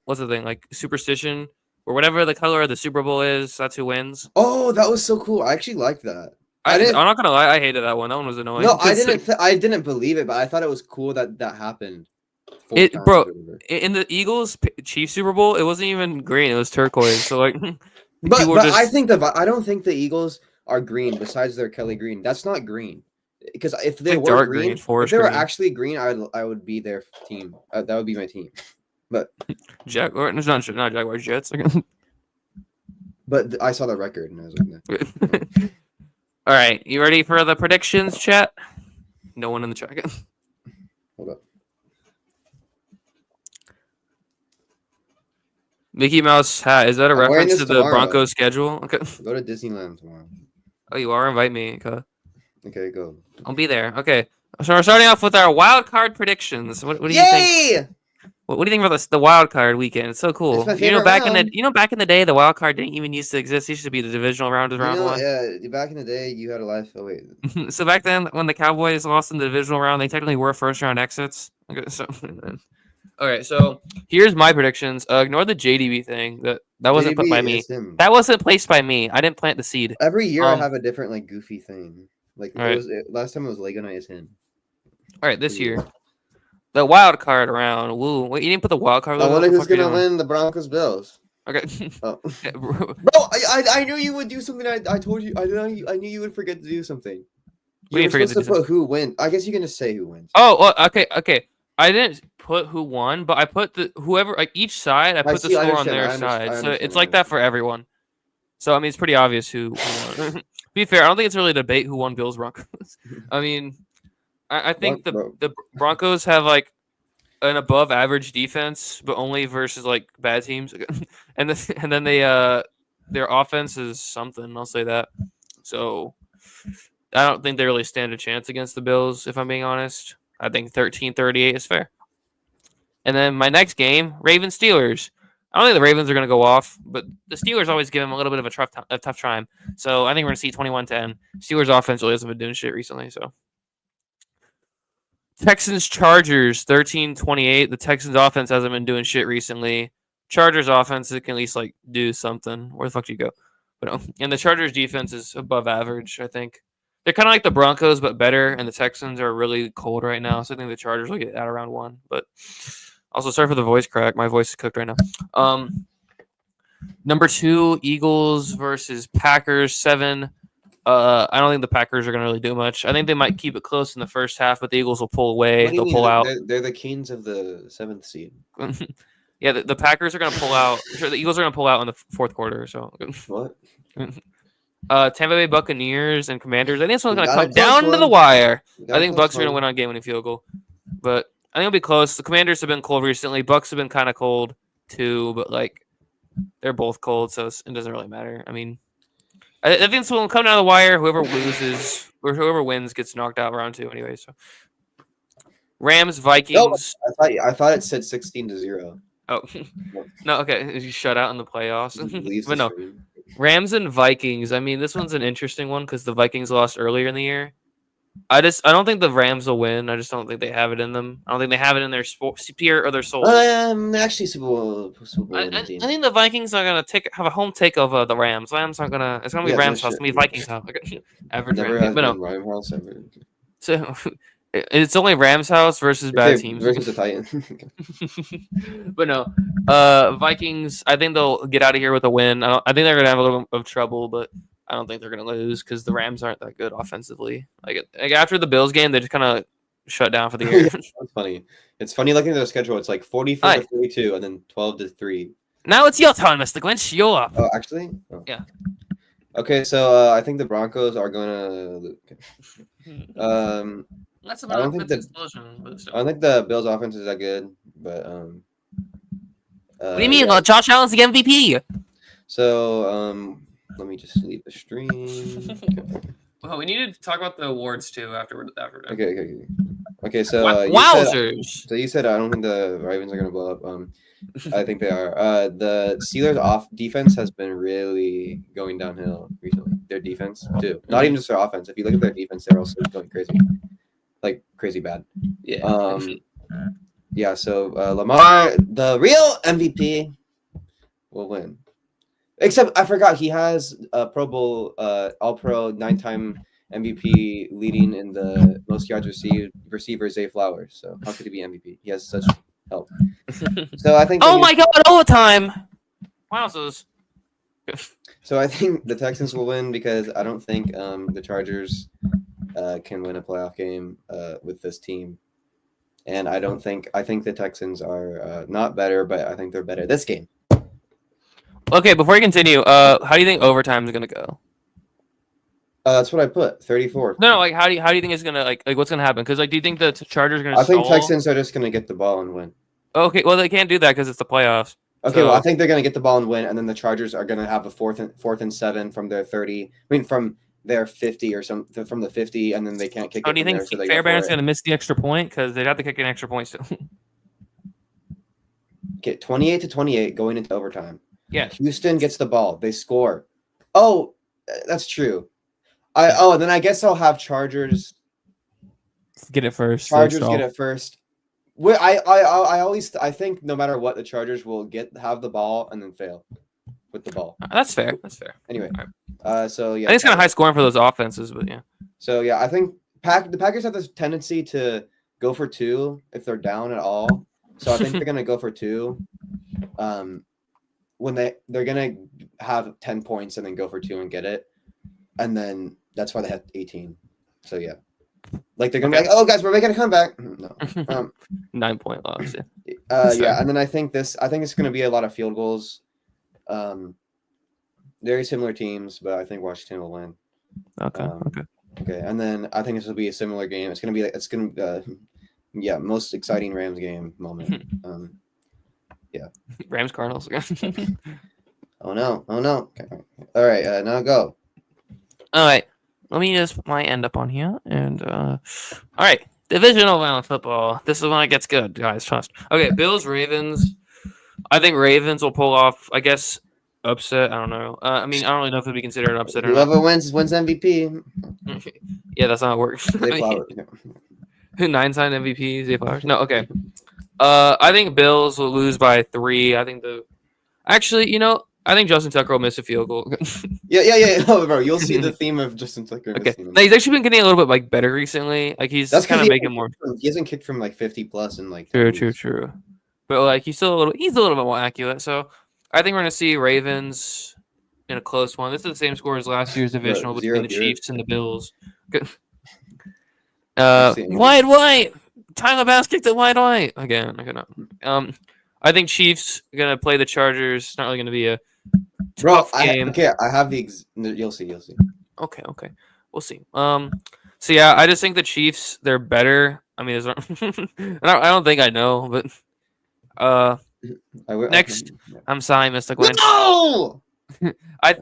what's the thing, like superstition or whatever the color of the Super Bowl is, that's who wins. Oh, that was so cool. I actually liked that. I'm not gonna lie, I hated that one. That one was annoying. No, I didn't believe it, but I thought it was cool that happened. Bro, in the Eagles Chiefs Super Bowl, it wasn't even green; it was turquoise. So like, but I don't think the Eagles are green. Besides their Kelly green, that's not green. Because if they were dark green, if they were actually green, I would be their team. That would be my team. But Jaguars, not Jaguars, Jets. But I saw the record and I was like, no. All right, you ready for the predictions, chat? No one in the chat. Hold up. Mickey Mouse hat. Is that a reference to the Broncos schedule? Okay. Go to Disneyland tomorrow. Oh, you are? Invite me. Okay, go. I'll be there. Okay. So we're starting off with our wild card predictions. What do you think? What do you think about the wild card weekend? It's so cool. Back in the day, the wild card didn't even used to exist. It used to be the divisional round as round one. Yeah, back in the day, you had a life. Oh wait. So back then, when the Cowboys lost in the divisional round, they technically were first round exits. Okay, so okay, so here's my predictions. Ignore the JDB thing. That wasn't put by me. That wasn't placed by me. I didn't plant the seed. Every year I have a different like goofy thing. Like last time it was Lego Night is him. All right, this year. The wild card round. Woo. Wait, you didn't put the wild card? I wonder who's going to win the Broncos Bills. Okay. Oh. Bro, I knew you would do something. I told you. I knew you would forget to do something. You were supposed to put who wins. I guess you can just say who wins. Oh, well, okay. I didn't put who won, but I put whoever, like each side, I put the score on their side. So it's like that for everyone. So, I mean, it's pretty obvious who won. To be fair, I don't think it's really a debate who won Bills Broncos. I mean, I think the Broncos have like an above average defense, but only versus like bad teams, and then their offense is something. I'll say that. So I don't think they really stand a chance against the Bills, if I'm being honest. I think 13-38 is fair. And then my next game, Ravens Steelers. I don't think the Ravens are going to go off, but the Steelers always give them a little bit of a tough time. So I think we're going to see 21-10. Steelers offense really hasn't been doing shit recently, so. Texans Chargers 13-28. The Texans offense hasn't been doing shit recently. Chargers offense can at least like do something. Where the fuck do you go? But and the Chargers defense is above average, I think. They're kind of like the Broncos but better, and the Texans are really cold right now, so I think the Chargers will get out of round one. But also sorry for the voice crack. My voice is cooked right now. Number 2, Eagles versus Packers 7. I don't think the Packers are going to really do much. I think they might keep it close in the first half, but the Eagles will pull away. They'll pull out. They're the kings of the 7th seed. Yeah, the Packers are going to pull out. Sure, the Eagles are going to pull out in the fourth quarter. So what? Tampa Bay Buccaneers and Commanders. I think this one's going to come down to the wire. I think Bucs are going to win on game-winning field goal, but I think it'll be close. The Commanders have been cold recently. Bucs have been kind of cold too, but like they're both cold, so it doesn't really matter. I mean. I think this will come down to the wire. Whoever loses or whoever wins gets knocked out round 2 anyway. So, Rams Vikings. No, I thought it said 16-0. Oh, no. Okay, you shut out in the playoffs. But no, Rams and Vikings. I mean, this one's an interesting one because the Vikings lost earlier in the year. I don't think the Rams will win. I just don't think they have it in them. I don't think they have it in their spirit or their soul. Actually, Super Bowl I think the Vikings are gonna have a home take of the Rams. Rams aren't gonna. It's gonna be Rams' house. It's gonna be Vikings' house. Average Rams. But no. Rams house ever. So it's only Rams' house versus bad teams. Versus the Titans. But no, Vikings. I think they'll get out of here with a win. I think they're gonna have a little bit of trouble, but. I don't think they're going to lose because the Rams aren't that good offensively. Like after the Bills game, they just kind of shut down for the year. That's funny. It's funny looking at their schedule. It's like 44-42 and then 12-3. Now it's your turn, Mr. Grinch. You're up. Oh, actually? Oh. Yeah. Okay, so I think the Broncos are going to lose. That's I don't think the Bills offense is that good, but what do you mean? Josh Allen's the MVP. So let me just leave the stream. Well, we need to talk about the awards too after. Okay. So wowzers! You said I don't think the Ravens are gonna blow up. I think they are. The Steelers' defense has been really going downhill recently. Their defense too, not even just their offense. If you look at their defense, they're also going crazy, like crazy bad. Yeah. Yeah, so Lamar, the real MVP, will win. Except I forgot he has a Pro Bowl, All-Pro, 9-time MVP, leading in the most yards received receiver, Zay Flowers. So how could he be MVP? He has such help. So I think. Oh my God! Overtime. Wowzers. So I think the Texans will win because I don't think the Chargers can win a playoff game with this team. And I think the Texans are not better, but I think they're better this game. Okay, before you continue, how do you think overtime is gonna go? That's what I put, 34. No, like how do you think it's gonna like what's gonna happen? Because like, do you think the Chargers are gonna? I think stall? Texans are just gonna get the ball and win. Okay, well they can't do that because it's the playoffs. Okay, so... well I think they're gonna get the ball and win, and then the Chargers are gonna have a fourth and 7 from their 30. I mean, from their 50 or something, from the 50, and then they can't kick it. Do you think Fairbairn's gonna miss the extra point because they'd have to kick an extra point still? Okay, 28-28 going into overtime. Yeah. Houston gets the ball. They score. Oh, that's true. Then I guess I'll have Chargers get it first. Chargers get it first. I think no matter what, the Chargers will have the ball and then fail with the ball. That's fair. That's fair. Anyway, so yeah, I think it's kind of high scoring for those offenses, but yeah. So yeah, I think the Packers have this tendency to go for 2 if they're down at all. So I think they're gonna go for 2. When they're gonna have 10 points and then go for 2 and get it, and then that's why they had 18. So yeah, like they're gonna be like, "Oh guys, we're making a comeback." No, 9-point loss. Yeah, and then I think it's gonna be a lot of field goals. Very similar teams, but I think Washington will win. Okay. Okay, and then I think this will be a similar game. It's gonna be most exciting Rams game moment. Yeah. Rams Cardinals. Oh no. Okay. All right, now go. All right. Let me just put my end up on here. And all right. Divisional round football. This is when it gets good, guys. Trust. Okay, Bills, Ravens. I think Ravens will pull off, I guess, upset. I don't know. I don't really know if it'd be considered an upset or not. Whoever wins MVP. Yeah, that's not how it works. 9-time MVP, Zay Flowers. No, okay. I think Bills will lose by 3. I think I think Justin Tucker will miss a field goal. Yeah. Oh, bro, you'll see the theme of Justin Tucker. Okay, he's actually been getting a little bit better recently. Like he's kind of making more. He hasn't kicked from 50 plus in True. But he's a little bit more accurate. So I think we're gonna see Ravens in a close one. This is the same score as last year's divisional between the Chiefs and the Bills. Wide. Tyler Bass kicked it wide again. I cannot. I think Chiefs are gonna play the Chargers. It's not really gonna be a tough game. I have you'll see. Okay. We'll see. So yeah, I just think the Chiefs, they're better. I mean, I don't think I know, but next, I'm sorry, Mr. Glenn. No! I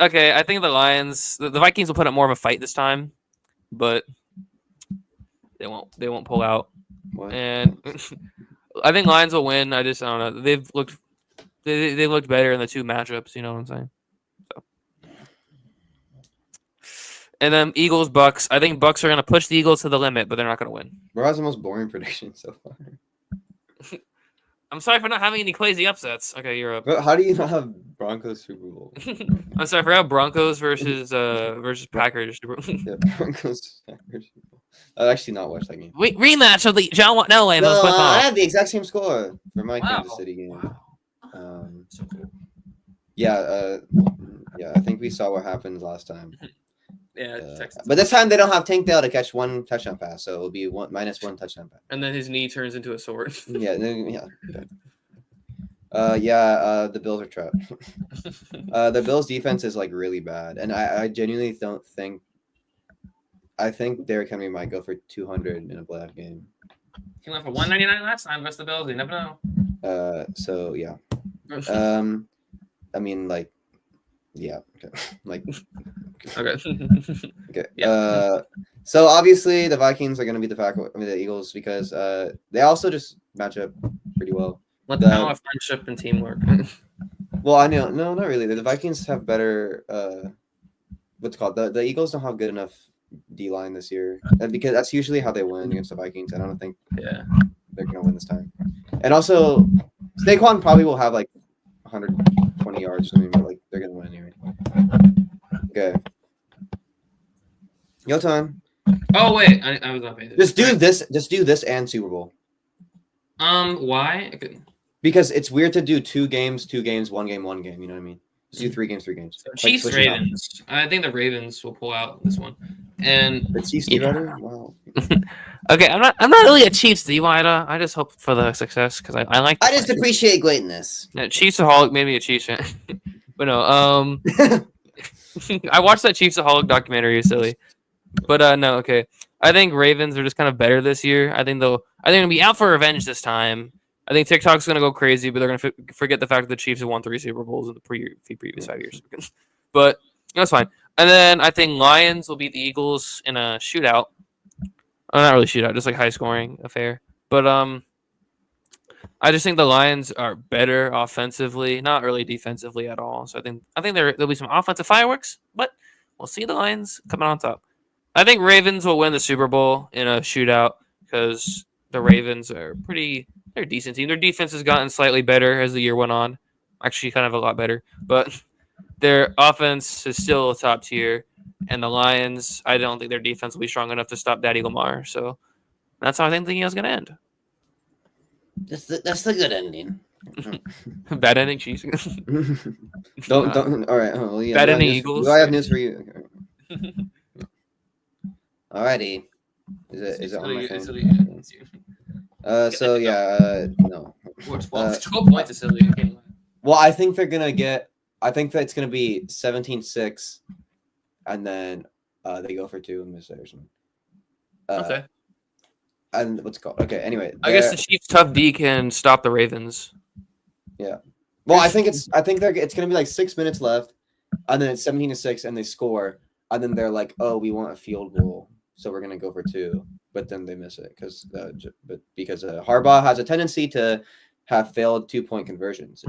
think the Lions, the Vikings will put up more of a fight this time, but they won't pull out. What? And I think Lions will win. I don't know. They've looked better in the 2 matchups. You know what I'm saying? So. And then Eagles, Bucks. I think Bucks are going to push the Eagles to the limit, but they're not going to win. Bro has the most boring prediction so far. I'm sorry for not having any crazy upsets. Okay, you're up. Bro, how do you not have Broncos Super Bowl? I'm sorry for Broncos versus Packers. Yeah, Broncos Packers. I'd actually not watch that game. Rematch of the John Elway. No, I had the exact same score for my Kansas City game. Wow. So cool. Yeah, I think we saw what happened last time. Yeah, but this time they don't have Tank Dell to catch 1 touchdown pass, so it'll be -1 touchdown pass. And then his knee turns into a sword. Yeah. The Bills are trapped. The Bills defense is really bad, and I genuinely don't think. I think Derrick Henry might go for 200 in a playoff game. He went for 199 last time versus the Bills. You never know. So yeah. I mean, yeah. Okay. Okay. Yeah. So obviously the Vikings are going to be the Eagles because they also just match up pretty well. Let them have friendship and teamwork. Well, I know, no, not really. The Vikings have better. What's it called? The Eagles don't have good enough D line this year, and because that's usually how they win against the Vikings. And I don't think. Yeah. they're gonna win this time. And also, Saquon probably will have like 120 yards or something, but like they're gonna win anyway. Okay. Your time. Oh wait, I was not paying attention. Just do this and Super Bowl. Why? Okay. Because it's weird to do 2 games, 2 games, 1 game, 1 game. You know what I mean? Just do 3 games, 3 games. So Chiefs, like Ravens. I think the Ravens will pull out this one. And the Chiefs do better. Wow. Okay, I'm not really a Chiefs diva. I just hope for the success because I like. I just appreciate greatness. Yeah, Chiefsaholic made me a Chiefs fan. But no, I watched that Chiefsaholic documentary. You're silly. But no, okay. I think Ravens are just kind of better this year. I think they'll be out for revenge this time. I think TikTok's gonna go crazy, but they're gonna forget the fact that the Chiefs have won 3 Super Bowls in the previous 5 years. But that's fine. And then I think Lions will beat the Eagles in a shootout. Not really shootout, just like high scoring affair. But I just think the Lions are better offensively, not really defensively at all. So I think there'll be some offensive fireworks, but we'll see the Lions coming on top. I think Ravens will win the Super Bowl in a shootout because the Ravens are they're a decent team. Their defense has gotten slightly better as the year went on. Actually, kind of a lot better. But their offense is still top tier. And the Lions, I don't think their defense will be strong enough to stop Daddy Lamar. So that's how I think the game is going to end. That's the good ending. Bad ending, Chiefs. don't. All right. Oh, yeah, bad ending, Eagles. Do I have news for you? Okay. Alrighty. Is it on my phone? So yeah, no. 12 points to silly. Well, I think they're gonna get. I think that it's gonna be 17-6, and then they go for 2 and miss it or something. Okay. And what's it called? Okay. Anyway, I guess the Chiefs' tough D can stop the Ravens. Yeah. Well, I think it's gonna be like 6 minutes left, and then it's 17-6, and they score, and then they're like, "Oh, we want a field goal, so we're gonna go for 2," but then they miss it because Harbaugh has a tendency to have failed 2-point conversions.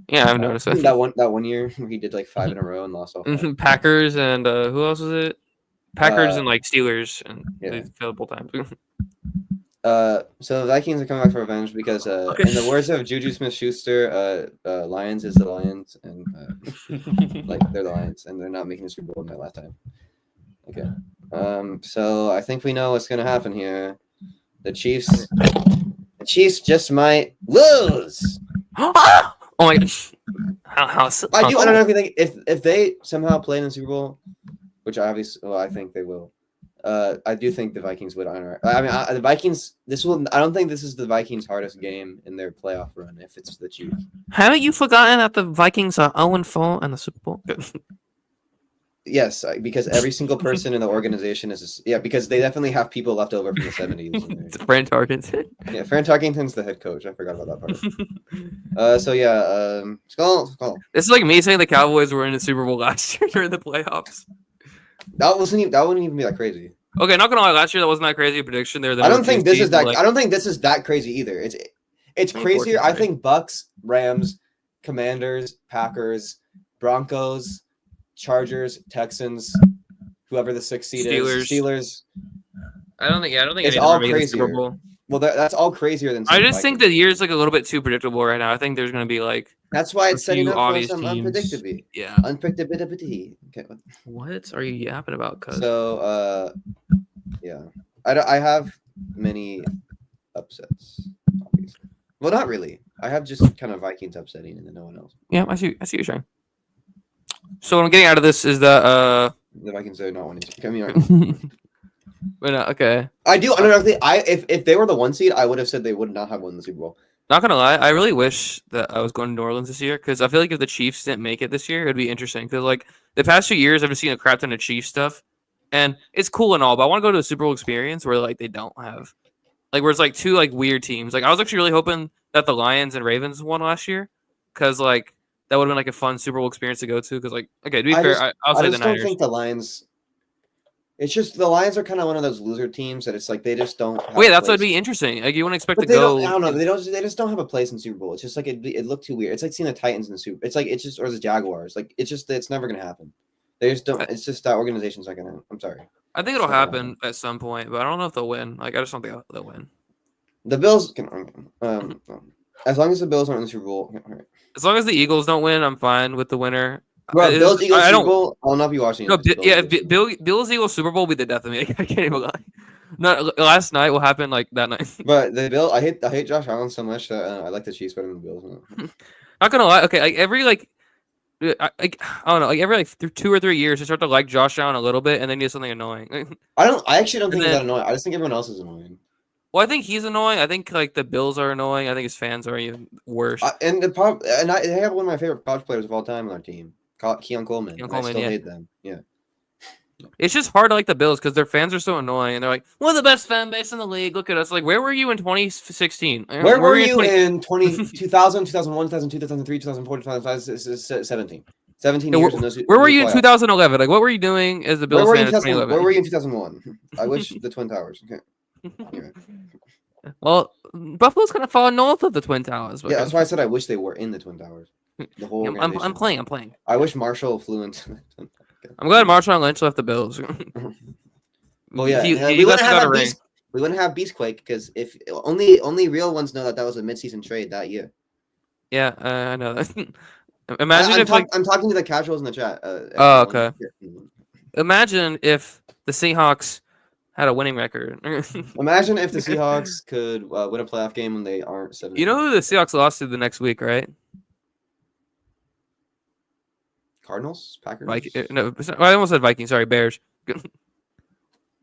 Yeah, I've noticed that. That one year where he did like 5 in a row and lost all 5. Packers and who else was it? Packers and like Steelers, and they failed both times. So the Vikings are coming back for revenge because, in the words of Juju Smith-Schuster, Lions is the Lions, and like they're the Lions, and they're not making the Super Bowl in that last time. Okay. So I think we know what's gonna happen here. The Chiefs just might lose. Oh my god! How I don't know if you think if they somehow play in the Super Bowl, which obviously, well, I think they will. I do think the Vikings would honor. I mean, the Vikings. I don't think this is the Vikings' hardest game in their playoff run. If it's the Chiefs. Haven't you forgotten that the Vikings are 0-4 in the Super Bowl? Yes, because every single person in the organization is because they definitely have people left over from the 70s. Fran Tarkenton. Yeah, Fran Tarkenton's the head coach. I forgot about that part. So yeah, skull. This is like me saying the Cowboys were in the Super Bowl last year during the playoffs. That wouldn't even be that crazy. Okay, not gonna lie. Last year that wasn't that crazy a prediction. I don't think this is that. I don't think this is that crazy either. It's crazier. I think Bucks, Rams, Commanders, Packers, Broncos, Chargers, Texans, whoever the 6th seed is, Steelers. I don't think it's all crazier. Well, that's all crazier than. I just think the year's like a little bit too predictable right now. I think there's gonna be like. That's why it's setting up for some unpredictability. Yeah. Unpredictability. Okay. What are you yapping about? Cuz? So, yeah, I have many upsets. Obviously. Well, not really. I have just kind of Vikings upsetting and then no one else. Yeah, I see what you're saying. So what I'm getting out of this is that the Vikings are not winning. But okay. I do. If they were the 1 seed, I would have said they would not have won the Super Bowl. Not gonna lie, I really wish that I was going to New Orleans this year because I feel like if the Chiefs didn't make it this year, it'd be interesting. Because like the past 2 years, I've just seen a crap ton of Chiefs stuff, and it's cool and all, but I want to go to a Super Bowl experience where like they don't have, like where it's like 2 like weird teams. Like I was actually really hoping that the Lions and Ravens won last year because like that would have been like a fun Super Bowl experience to go to. Because like okay, to be fair, I'll say the Niners. I don't think the Lions. It's just the Lions are kind of one of those loser teams that it's like they just don't. Wait, that's what'd be interesting. Like you wouldn't expect to go. I don't know. They just don't have a place in Super Bowl. It's just like it looked too weird. It's like seeing the Titans in the Super. It's like or the Jaguars. Like it's never gonna happen. They just don't. It's just that organization's not gonna. I'm sorry. I think it'll happen at some point, but I don't know if they'll win. Like I just don't think they'll win. The Bills can. As long as the Bills aren't in the Super Bowl. All right. As long as the Eagles don't win, I'm fine with the winner. Bro, Bills Eagles Super Bowl. I'll not be watching. No, Bills Eagles Super Bowl will be the death of me. I can't even lie. No, last night will happen like that night. But the Bill, I hate Josh Allen so much that I like the Chiefs better than the Bills. Not gonna lie. Okay, I don't know. Like every 2 or 3 years, you start to like Josh Allen a little bit, and then you do something annoying. I actually don't think he's that annoying. I just think everyone else is annoying. Well, I think he's annoying. I think like the Bills are annoying. I think his fans are even worse. They have one of my favorite college players of all time on our team, Keon Coleman. I still hate them. Yeah. It's just hard to like the Bills because their fans are so annoying, and they're like, "We're the best fan base in the league. Look at us!" Like, where were you in 2016? Where were you in 2000, 2001, 2002, 2003, 2004, 2005, 17? 17 years in those. Where were you in 2011? Like, what were you doing as a Bills fan in 2011? Where were you in 2001? I wish the Twin Towers. Okay. Anyway. Well, Buffalo's gonna fall north of the Twin Towers. Yeah, that's why I said I wish they were in the Twin Towers. The whole. I'm playing. I wish Marshall flew into. I'm glad Marshall and Lynch left the Bills. Well, yeah, we wouldn't have Beastquake because if only real ones know that was a midseason trade that year. Yeah, I know that. Imagine I'm talking to the casuals in the chat. Oh, okay. Imagine if the Seahawks had a winning record. Imagine if the Seahawks could win a playoff game when they aren't 7. You know who the Seahawks lost to the next week, right? Cardinals? Packers? No, I almost said Vikings. Sorry, Bears.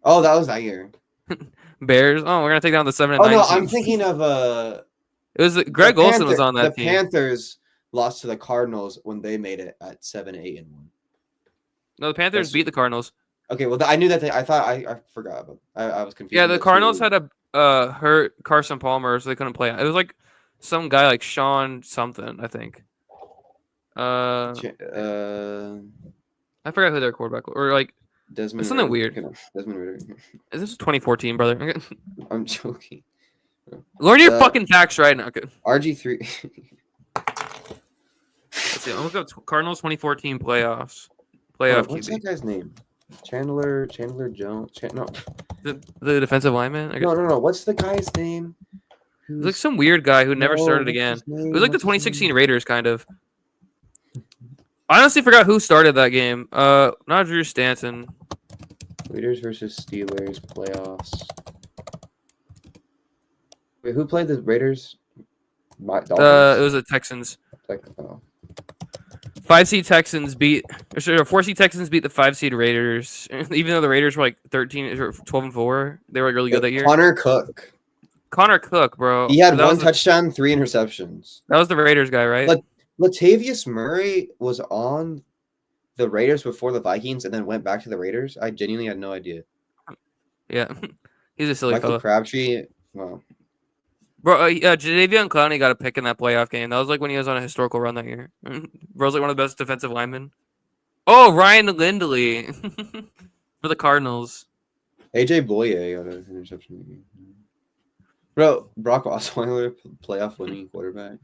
Oh, that was that year. Bears. Oh, we're gonna take down the 7-9. Oh no, I'm thinking of It was Greg Olsen was on that team. The Panthers lost to the Cardinals when they made it at 7-8-1. No, the Panthers beat the Cardinals. Okay, well, I knew that. I forgot about. I was confused. Yeah, the Cardinals had a hurt Carson Palmer, so they couldn't play. It was like some guy like Sean something, I think. I forgot who their quarterback was, or like Desmond. Something weird. Desmond Ritter. This is 2014, brother. I'm joking. Learn your fucking facts right now. Okay. RG3. Let's see. I'm gonna go Cardinals 2014 playoffs. Playoff. What's QB. that guy's name? Chandler Jones. No. The defensive lineman. No. What's the guy's name? He's like some weird guy who never started again. It was like the 2016 Raiders, kind of. I honestly forgot who started that game. Not Drew Stanton. Raiders versus Steelers playoffs. Wait, who played the Raiders? It was the Texans. 5-seed Texans beat, or 4-seed Texans beat the 5-seed Raiders. Even though the Raiders were like 12-4, they were like really good that year. Connor Cook, bro. He had 1 touchdown, 3 interceptions. That was the Raiders guy, right? Latavius Murray was on the Raiders before the Vikings and then went back to the Raiders. I genuinely had no idea. Yeah, he's a silly Michael fellow. Crabtree, wow. Bro, Jadeveon Clowney got a pick in that playoff game. That was like when he was on a historical run that year. Bro was like one of the best defensive linemen. Oh, Ryan Lindley for the Cardinals. AJ Boye got an interception. Bro, Brock Osweiler, playoff winning quarterback.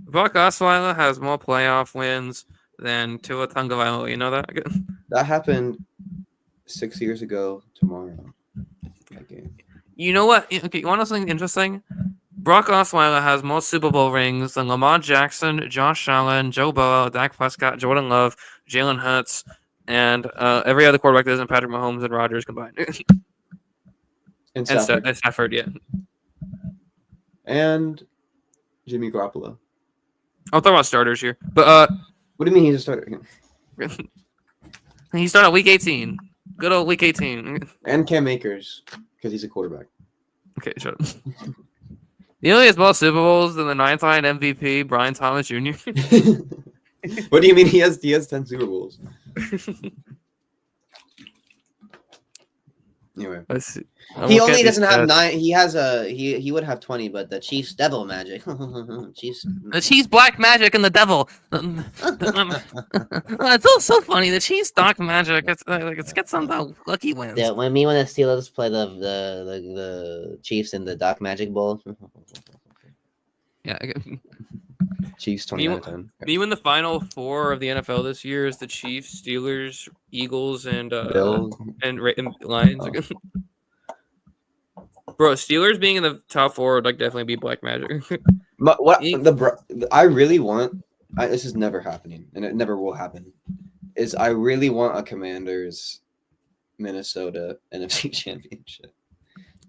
Brock Osweiler has more playoff wins than Tua Tagovailoa. You know that? That happened 6 years ago tomorrow. That game. You know what? Okay, you want to know something interesting? Brock Osweiler has more Super Bowl rings than Lamar Jackson, Josh Allen, Joe Burrow, Dak Prescott, Jordan Love, Jalen Hurts, and every other quarterback that isn't Patrick Mahomes and Rodgers combined. And Stafford, yeah. And Jimmy Garoppolo. I'm talking about starters here. But what do you mean he's a starter? He started week 18. Good old week 18. And Cam Akers, because he's a quarterback. Okay, shut up. He only has more Super Bowls than the 9th-line MVP, Brian Thomas Jr. What do you mean he has 10 Super Bowls? Anyway. Let's see. He only doesn't have 9. He has he would have 20, but the Chiefs devil magic. Chiefs. The Chiefs black magic and the devil. It's all so funny. The Chiefs dark magic. It's got some lucky wins. Yeah, when the Steelers play the Chiefs in the Dark Magic Bowl. Yeah. Chiefs 20 out of 10. Me when the final 4 of the NFL this year is the Chiefs, Steelers, Eagles, and Bills and Lions. Bro, Steelers being in the top 4 would like definitely be black magic. I really want. This is never happening, and it never will happen. Is I really want a Commanders Minnesota NFC Championship.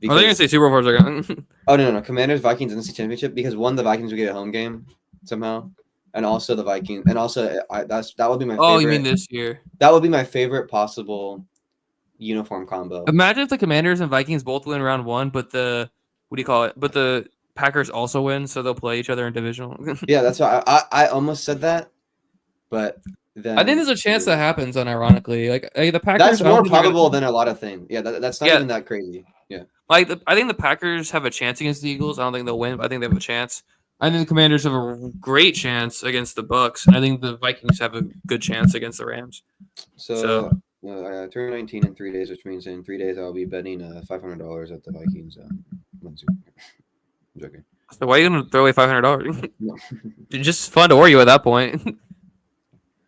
I think I say Super Bowl for a second. Oh no, Commanders Vikings NFC Championship because one, the Vikings would get a home game somehow, and also the Vikings, and also that would be my favorite. Oh, you mean this year? That would be my favorite possible uniform combo. Imagine if the Commanders and Vikings both win round 1, but the But the Packers also win, so they'll play each other in divisional. Yeah, that's why I almost said that, but then I think there's a chance that happens. Unironically, like the Packers. That's more probable than a lot of things. Yeah, that's not even that crazy. Yeah, I think the Packers have a chance against the Eagles. I don't think they'll win, but I think they have a chance. I think the Commanders have a great chance against the Bucks, and I think the Vikings have a good chance against the Rams. So I turn 19 in 3 days, which means in 3 days I'll be betting $500 at the Vikings. I'm joking. So why are you gonna throw away $500? No. It's just fun to argue at that point.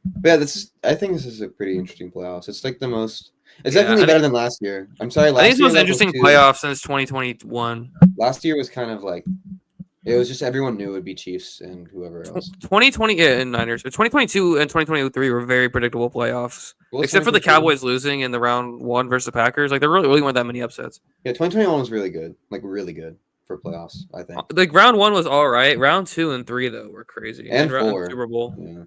But yeah, I think this is a pretty interesting playoffs. It's like the most. It's definitely better than last year. I'm sorry. I think it's the most interesting playoff since 2021. Last year was kind of like it was just everyone knew it would be Chiefs and whoever else. 2020 and Niners. 2022 and 2023 were very predictable playoffs, except for the Cowboys losing in the round 1 versus the Packers. Like there really weren't that many upsets. Yeah, 2021 was really good. Like really good for playoffs. I think. Like round 1 was all right. Round 2 and 3 though were crazy. And 4. Super Bowl. Yeah.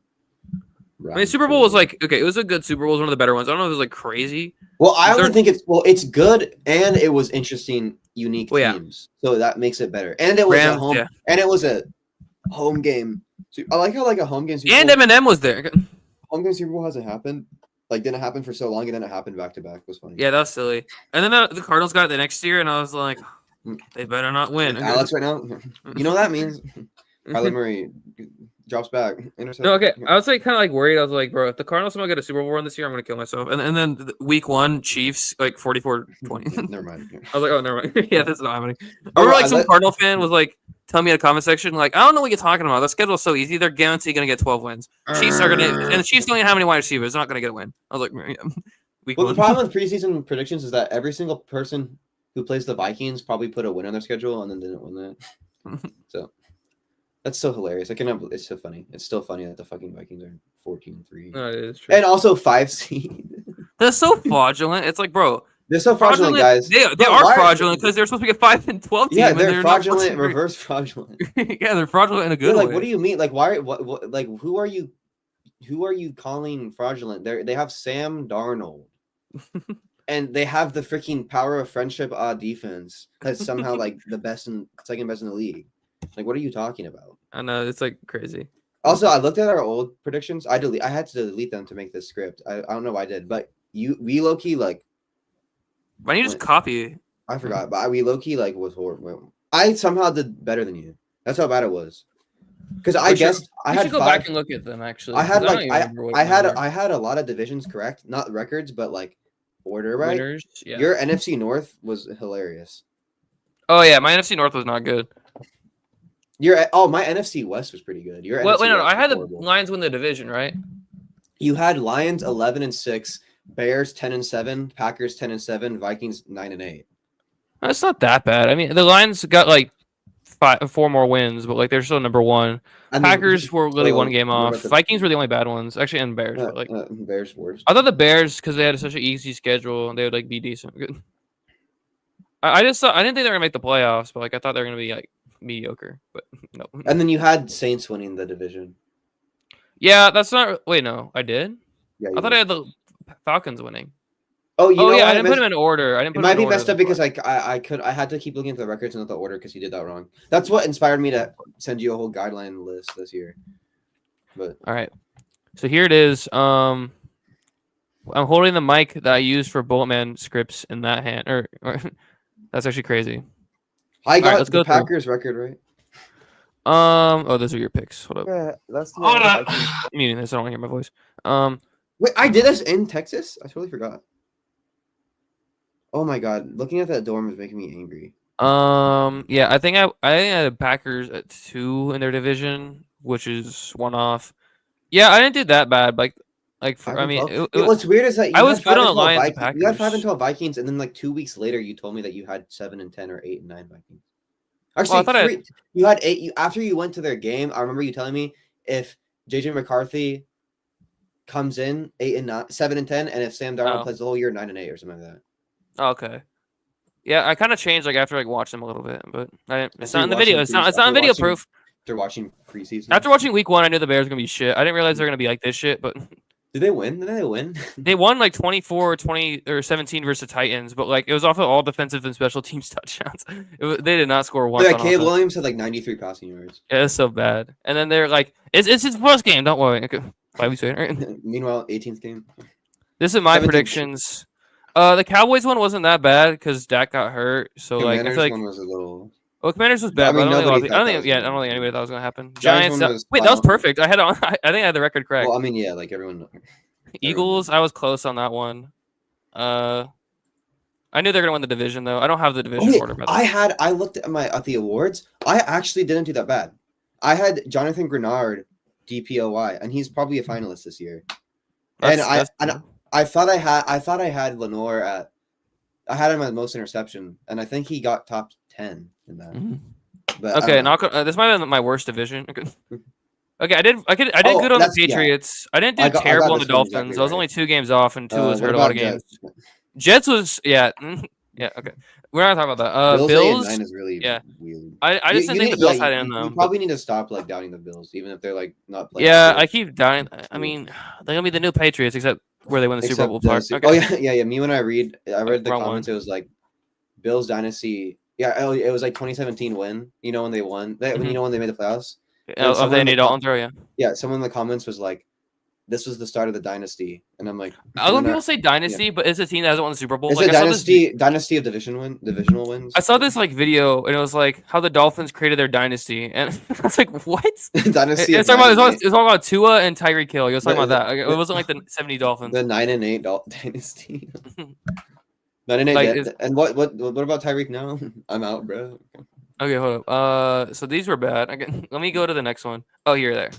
I mean, Super Bowl was like okay. It was a good Super Bowl. It was one of the better ones. I don't know if it was like crazy. Well, I don't think it's good, and it was interesting, unique teams, so that makes it better. And it was a home, and it was a home game. So I like how like a home game. Super Bowl, Eminem was there. Home game Super Bowl hasn't happened. Like didn't happen for so long, and then it happened back to back. It was funny. Yeah, that's silly. And then the Cardinals got it the next year, and I was like, they better not win. Alex, right now, you know what that means. Kyler Murray drops back. No, okay. I was like kind of like worried. I was like, bro, if the Cardinals somehow get a Super Bowl run this year, I'm gonna kill myself. And then week 1, Chiefs like 44-20. Never mind. I was like, oh, never mind. Yeah, that's not happening. I remember like some Cardinal fan was like telling me in a comment section, like, I don't know what you're talking about. The schedule's so easy. They're guaranteed gonna get 12 wins. Chiefs are gonna, and the Chiefs don't even have any wide receivers. They're not gonna get a win. I was like, yeah. Well, the problem with preseason predictions is that every single person who plays the Vikings probably put a win on their schedule and then didn't win that. So. That's so hilarious. It's so funny. It's still funny that the fucking Vikings are 14-3. No, it is true. And also 5 seed. They're so fraudulent. It's like, bro. They're so fraudulent, guys. They are fraudulent because they're supposed to get 5 and 12 team. Yeah, they're fraudulent, reverse fraudulent. Yeah, they're fraudulent in a good way. Like, what do you mean? Like, why? What? Like, who are you? Who are you calling fraudulent? They have Sam Darnold, and they have the freaking power of friendship defense that's somehow like the second best in the league. Like, what are you talking about? I know, it's like crazy. Also, I looked at our old predictions. I had to delete them to make this script. I don't know why I did, but we low key like. Why don't you just copy? I forgot, but we low key like was horrible. I somehow did better than you. That's how bad it was. Because I guessed I had to go back and look at them actually. I had like I had a lot of divisions correct, not records, but like order right. Winners, yeah. Your NFC North was hilarious. Oh yeah, my NFC North was not good. My NFC West was pretty good. I had the Lions win the division, right? You had Lions 11-6, Bears 10-7, Packers 10-7, Vikings 9-8. That's not that bad. I mean, the Lions got like 4 more wins, but like they're still number 1. Packers were really one game off. Vikings were the only bad ones, actually, and Bears. But like Bears worst. I thought the Bears, because they had such an easy schedule, and they would like be decent. Good. I didn't think they were gonna make the playoffs, but like I thought they were gonna be like mediocre, but no. And then you had Saints winning the division. Yeah, that's not. Wait, no, I did. Yeah, I thought I had the Falcons winning. Oh, yeah, I didn't put them in order. It might be messed up because I had to keep looking at the records and not the order because you did that wrong. That's what inspired me to send you a whole guideline list this year. But all right, so here it is. I'm holding the mic that I used for Bulletman scripts in that hand. Or that's actually crazy. I got the Packers record right. Oh, those are your picks. Hold up. Yeah, that's I'm muting this. I don't want to hear my voice. Wait, I did this in Texas? I totally forgot. Oh my god, looking at that dorm is making me angry. Yeah, I think I had Packers at 2 in their division, which is 1 off. Yeah, I didn't do that bad. Like, Like, I mean, what's weird is that I was good on the Lions and Packers. You had 5-12 Vikings, and then like 2 weeks later, you told me that you had 7-10 or 8-9 Vikings. Actually, you had 8. After you went to their game, I remember you telling me if JJ McCarthy comes in 8-9, 7-10, and if Sam Darnold plays the whole year 9-8 or something like that. Okay. Yeah, I kind of changed like after watching them a little bit, but it's not in the video. It's not in video proof. After watching preseason. After watching week 1, I knew the Bears were gonna be shit. I didn't realize they're gonna be like this shit, but. Did they win? They won like 24, 20, or 17 versus the Titans, but like it was off of all defensive and special teams touchdowns. They did not score once. Yeah, Caleb Williams had like 93 passing yards. Yeah, it's so bad. And then they're like, it's his first game. Don't worry. Okay. 5 weeks later. Meanwhile, 18th game. This is my predictions. The Cowboys one wasn't that bad because Dak got hurt. So Commanders like I feel like one was a little. Well, Commanders was bad. I don't think anybody thought it was gonna happen. Giants. Wait, that was perfect. I think I had the record correct. Well, I mean, yeah, like everyone. Eagles. I was close on that one. I knew they're gonna win the division though. I don't have the division order. I looked at the awards. I actually didn't do that bad. I had Jonathan Grenard, DPOY, and he's probably a finalist this year. I thought I had Lenore at. I had him at most interception, and I think he got top 10 in that. Mm-hmm. But okay, this might have been my worst division. Okay, I did good on the Patriots. Yeah. I didn't do terrible on the Dolphins. Exactly right. I was only 2 games off, and 2 was hurt a lot of games. Jets was yeah. Okay. We're not talking about that. Bills 9 is really weird. I just didn't think the Bills had in them. You probably need to stop like doubting the Bills, even if they're like not playing. Yeah, I keep doubting. I mean, they're gonna be the new Patriots, except where they win the Super Bowl part. Okay. Oh yeah. Me when I read the comments, it was like Bills dynasty. Yeah, it was like 2017 win. You know when they won. You know when they made the playoffs. Of the Andy Dalton throw, yeah. Yeah, someone in the comments was like, "This was the start of the dynasty," and I'm like, a lot of people say dynasty, but it's a team that hasn't won the Super Bowl. It's a dynasty of divisional wins. I saw this like video, and it was like how the Dolphins created their dynasty, and I was like, "What?" Dynasty. It's talking about Tua and Tyreek Hill. You was talking about that. It wasn't like the 70 Dolphins. The 9-8 dynasty. 9-8. And what about Tyreek now? I'm out, bro. Okay, hold up. So these were bad. Okay, let me go to the next one. Oh, there.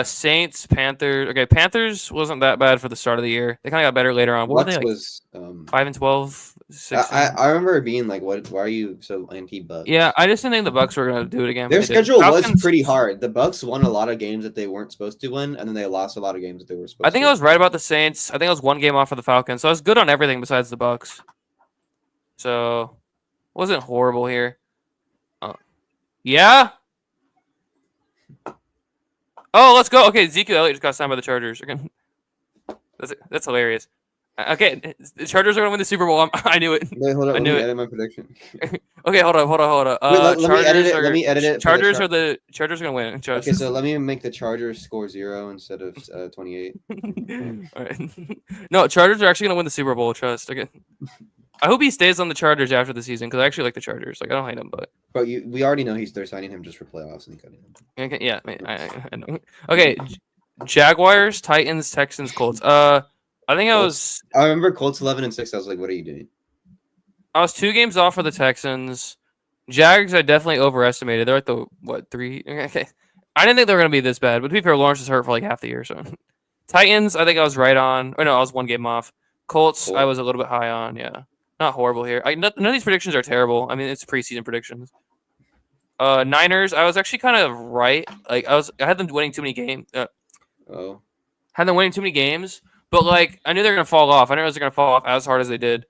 Saints, Panthers. Okay, Panthers wasn't that bad for the start of the year. They kind of got better later on. What were they like? 5-12. 16? I remember being like, "What? Why are you so anti-Bucks?" Yeah, I just didn't think the Bucks were gonna do it again. Their schedule was pretty hard. The Bucks won a lot of games that they weren't supposed to win, and then they lost a lot of games that they were supposed to. I think I was right about the Saints. I think I was 1 game off of the Falcons, so I was good on everything besides the Bucks. So, wasn't horrible here. Yeah. Oh, let's go. Okay, Ezekiel Elliott just got signed by the Chargers. Okay. That's hilarious. Okay, the Chargers are going to win the Super Bowl. I knew it. Wait, hold on. Let me edit my prediction. Okay, hold on. Let me edit it. Chargers are going to win. Okay, so let me make the Chargers score 0 instead of 28. All right. No, Chargers are actually going to win the Super Bowl. Trust. Okay. I hope he stays on the Chargers after the season because I actually like the Chargers. Like I don't hate him, but we already know they're signing him just for playoffs and okay, yeah, I know. Okay, Jaguars, Titans, Texans, Colts. I think I remember Colts 11-6. I was like, what are you doing? I was 2 games off for the Texans. Jags, I definitely overestimated. They're at 3? Okay, I didn't think they were gonna be this bad. But to be fair, Lawrence was hurt for like half the year. So Titans, I think I was right on. Or no, I was 1 game off. Colts, I was a little bit high on. Yeah. Not horrible here. None of these predictions are terrible. I mean, it's preseason predictions. Niners, I was actually kind of right. Like I had them winning too many games. Had them winning too many games, but like I knew they were gonna fall off. I knew they were gonna fall off as hard as they did.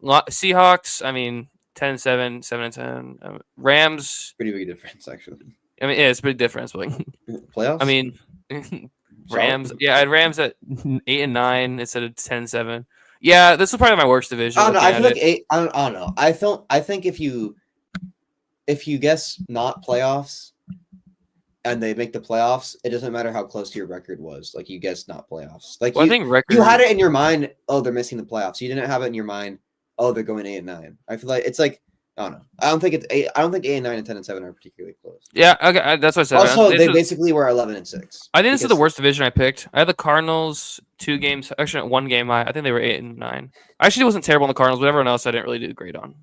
Seahawks, I mean, 10-7, 7-10. Rams, pretty big difference actually. I mean, yeah, it's a big difference, but like, playoffs. I mean, Rams. Yeah, I had Rams at 8-9 instead of 10-7. Yeah, this is probably my worst division. I don't know. I feel like 8. I don't know. I think if you guess not playoffs and they make the playoffs, it doesn't matter how close your record was. Like you guessed not playoffs. Like I think you had it in your mind. Oh, they're missing the playoffs. You didn't have it in your mind. Oh, they're going 8-9. I feel like it's like I don't know. I don't think it's 8. I don't think 8-9 and 10-7 are particularly close. Yeah, okay, that's what I said. Also, they basically were 11-6. I think this is the worst division I picked. I had the Cardinals 2 games, actually 1 game high. I think they were 8-9. Actually, it wasn't terrible in the Cardinals, but everyone else I didn't really do great on.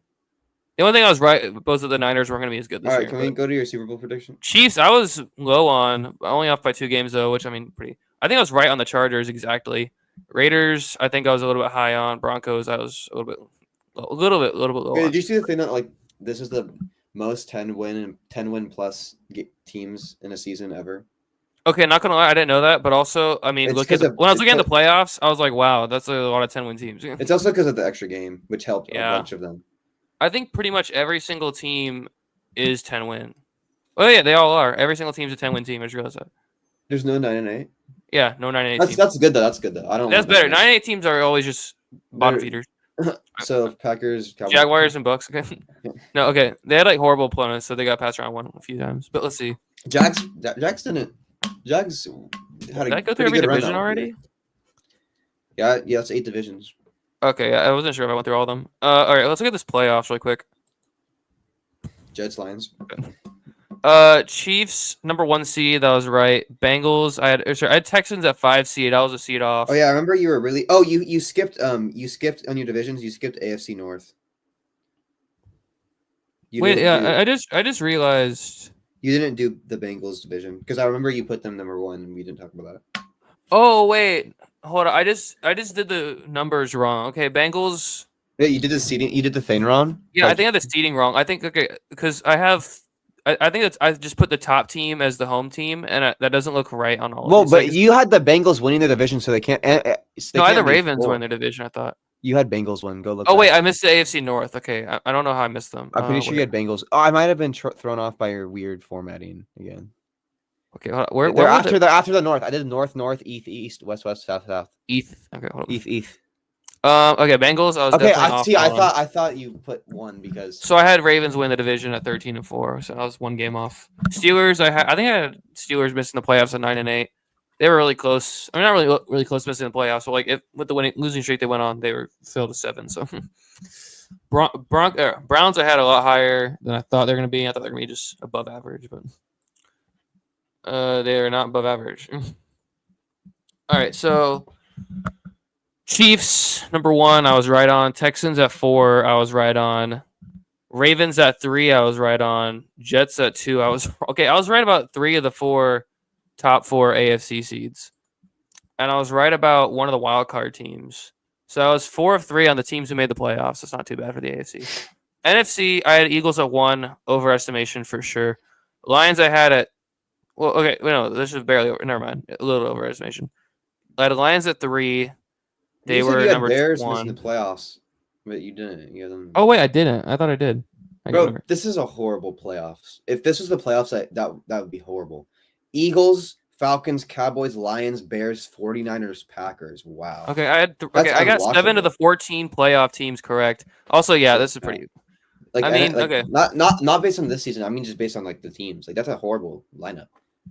The only thing I was right, both of the Niners weren't going to be as good this year. All right, can we go to your Super Bowl prediction? Chiefs, I was low on, only off by 2 games though, which I mean, pretty. I think I was right on the Chargers exactly. Raiders, I think I was a little bit high on. Broncos, I was a little bit low. Wait, did you see the thing that like this is the most 10 win plus teams in a season ever? Okay, not gonna lie, I didn't know that, but also, I mean, when I was looking at the playoffs, I was like, wow, that's a lot of 10-win teams. It's also because of the extra game, which helped a bunch of them. I think pretty much every single team is 10-win. Oh yeah, they all are. Every single team's a 10-win team. I just realized that. There's no 9-8. Yeah, no 9-8 teams. That's good though. That's good though. I don't. That's better. 9-8 teams are always just bottom feeders. So Packers, Cowboys. Jaguars, and Bucks. Okay. No, okay. They had like horrible opponents, so they got passed around a few times. But let's see. Jags didn't. Jags had Did I go through every division already? Yeah, it's 8 divisions. Okay, yeah, I wasn't sure if I went through all of them. All right, let's look at this playoffs really quick. Jets, Lions. Okay. Chiefs number 1 seed. That was right. Bengals. I had Texans at 5 seed. I was a seed off. Oh yeah, I remember you were really. Oh, you skipped on your divisions. You skipped AFC North. Wait, yeah, I just realized. You didn't do the Bengals division because I remember you put them number 1 and we didn't talk about that. Oh wait, hold on. I just did the numbers wrong. Okay, Bengals. Yeah, you did the seeding. You did the thing wrong. Yeah, I think I had the seeding wrong. I think because I think I just put the top team as the home team, and that doesn't look right on all. Well, but you had the Bengals winning the division, so they can't. I had the Ravens win the division. I thought you had Bengals win. Go look. Oh wait, I missed the AFC North. Okay, I don't know how I missed them. I'm pretty sure you had Bengals. Oh, I might have been thrown off by your weird formatting again. Okay, hold on. They're after the North. I did North, East, West, South. East. Okay, hold on. East. Okay, Bengals. I was definitely off. I thought you put 1 because. So I had Ravens win the division at 13-4, so I was 1 game off. Steelers. I think I had Steelers missing the playoffs at 9-8. They were really close. I mean, not really close missing the playoffs. So like, with the losing streak they went on, they were filled to 7. So Browns I had a lot higher than I thought they were going to be. I thought they were going to be just above average, but they are not above average. All right, so Chiefs number 1, I was right on. Texans at 4, I was right on. Ravens at 3, I was right on. Jets at 2, I was right about 3 of the top 4 AFC seeds, and I was right about one of the wild card teams. So I was 4 of 3 on the teams who made the playoffs. That's not too bad for the AFC. NFC, I had Eagles at 1, overestimation for sure. Lions, I had at this is barely over. Never mind, a little overestimation. I had the Lions at 3. They were number Bears 1 in the playoffs, but you didn't. You had them. Oh wait, I didn't. I thought I did. Bro, this is a horrible playoffs. If this was the playoffs, that would be horrible. Eagles, Falcons, Cowboys, Lions, Bears, 49ers, Packers. Wow. Okay, I got 7 of the 14 playoff teams correct. Also, yeah, this is pretty. Okay. Not based on this season. I mean, just based on like the teams. Like that's a horrible lineup.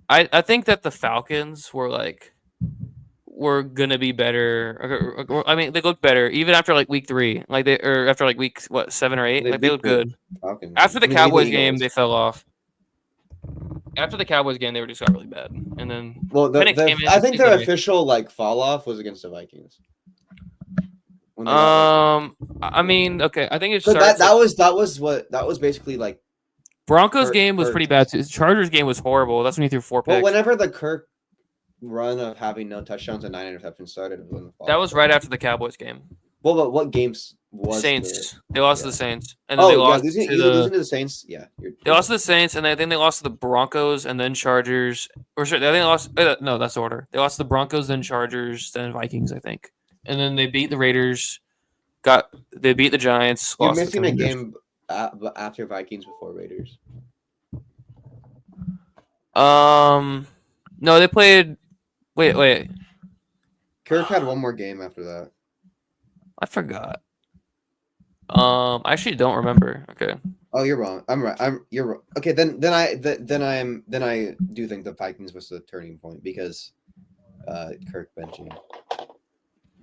I think that the Falcons were gonna be better. I mean, they look better even after like week 3, after like week 7 or 8. They look good. Falcons. After the Cowboys game, they fell off. After the Cowboys game, they just got really bad, and then I think their official fall off was against the Vikings. I mean, okay, I think it's that was basically like Broncos game was pretty bad too. Chargers game was horrible. That's when he threw 4 picks. Well, whenever the Kirk run of having no touchdowns and 9 interceptions started, that was right after the Cowboys game. Well, but what games was Saints? They lost to the Saints, and then they lost losing to the Saints. Yeah, they lost to the Saints, and I think they lost to the Broncos, and then Chargers. Or sorry, they lost. No, that's the order. They lost to the Broncos, then Chargers, then Vikings, I think, and then they beat the Raiders. They beat the Giants. You're missing a game after Vikings before Raiders. No, they played. Wait. Kirk had one more game after that. I forgot. I actually don't remember. Okay. Oh, you're wrong. I'm right. You're wrong. Okay, then I do think the Vikings was the turning point because Kirk benching.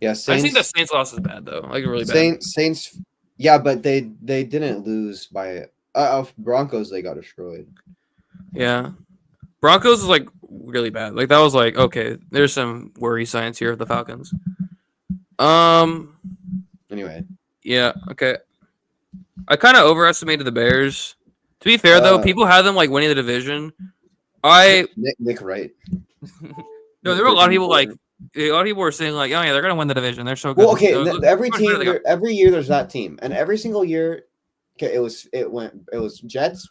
Yeah, Saints, I think the Saints loss is bad though. Like really bad. Saints. Yeah, but they didn't lose by Broncos. They got destroyed. Yeah, Broncos was really bad. That was okay. There's some worry signs here of the Falcons. Anyway. Yeah. Okay. I kind of overestimated the Bears. To be fair, though, people had them winning the division. Nick Wright. No, there were a lot of people like a lot of people were saying like, oh yeah, they're gonna win the division. They're so good. Well, okay, every team, every year there's that team, and every single year, okay, it was Jets.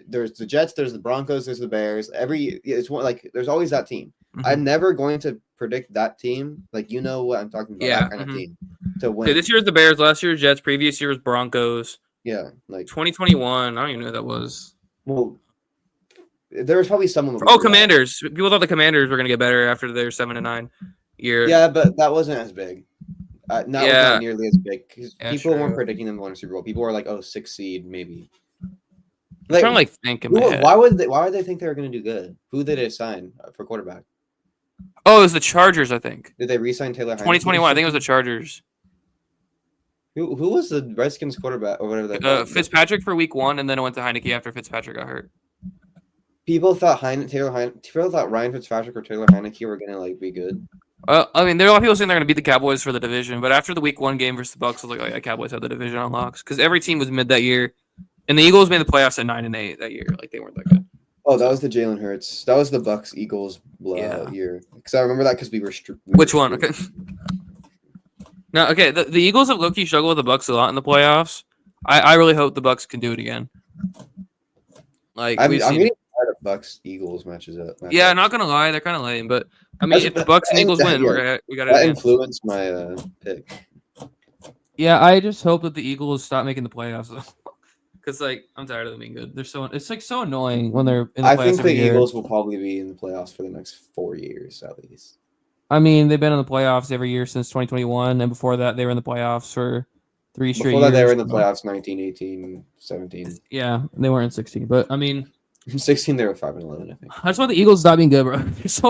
There's the Jets. There's the Broncos. There's the Bears. It's one like there's always that team. Mm-hmm. I'm never going to predict that team. Like you know what I'm talking about. Yeah, that kind of team to win. Okay, this year's the Bears. Last year Jets. Previous year was Broncos. Yeah, like 2021. I don't even know who that was. Well, there was probably someone. Oh, Commanders. People thought the Commanders were gonna get better after their 7-9 year. Yeah, but that wasn't as big. Not nearly as big because people weren't predicting them to win a Super Bowl. People were like, "Oh, 6 seed maybe." Like, I'm trying to think. Why would they think they were going to do good? Who did they sign for quarterback? Oh, it was the Chargers, I think. Did they re-sign Taylor Heineke? 2021. I think it was the Chargers. Who was the Redskins quarterback or whatever that? Fitzpatrick for week 1, and then it went to Heineke after Fitzpatrick got hurt. People thought Ryan Fitzpatrick or Taylor Heineke were going to like be good. I mean, there are a lot of people saying they're going to beat the Cowboys for the division, but after the week 1 game versus the Bucks, I was like, oh yeah, Cowboys have the division on locks because every team was mid that year. And the Eagles made the playoffs at 9-8 that year. Like they weren't that good. Oh, that was the Jalen Hurts. That was the Bucks Eagles blowout year. Because I remember that because we were. Which one? Okay. No, okay. The Eagles have low-key struggled with the Bucks a lot in the playoffs. I really hope the Bucks can do it again. Like I'm getting tired of Bucks Eagles matches up. Yeah, not gonna lie, they're kind of lame. But I mean, if the Bucks and Eagles win, we got to. That influenced my pick. Yeah, I just hope that the Eagles stop making the playoffs. Because like I'm tired of them being good. It's like so annoying when they're in the playoffs. I think the Eagles will probably be in the playoffs for the next 4 years at least. I mean, they've been in the playoffs every year since 2021, and before that, they were in the playoffs for 3 straight years. Before that, they were in the playoffs 19, 18, 17. Yeah, they weren't in 16, but I mean, in 16 they were 5-11. I think. I just want the Eagles stop being good, bro.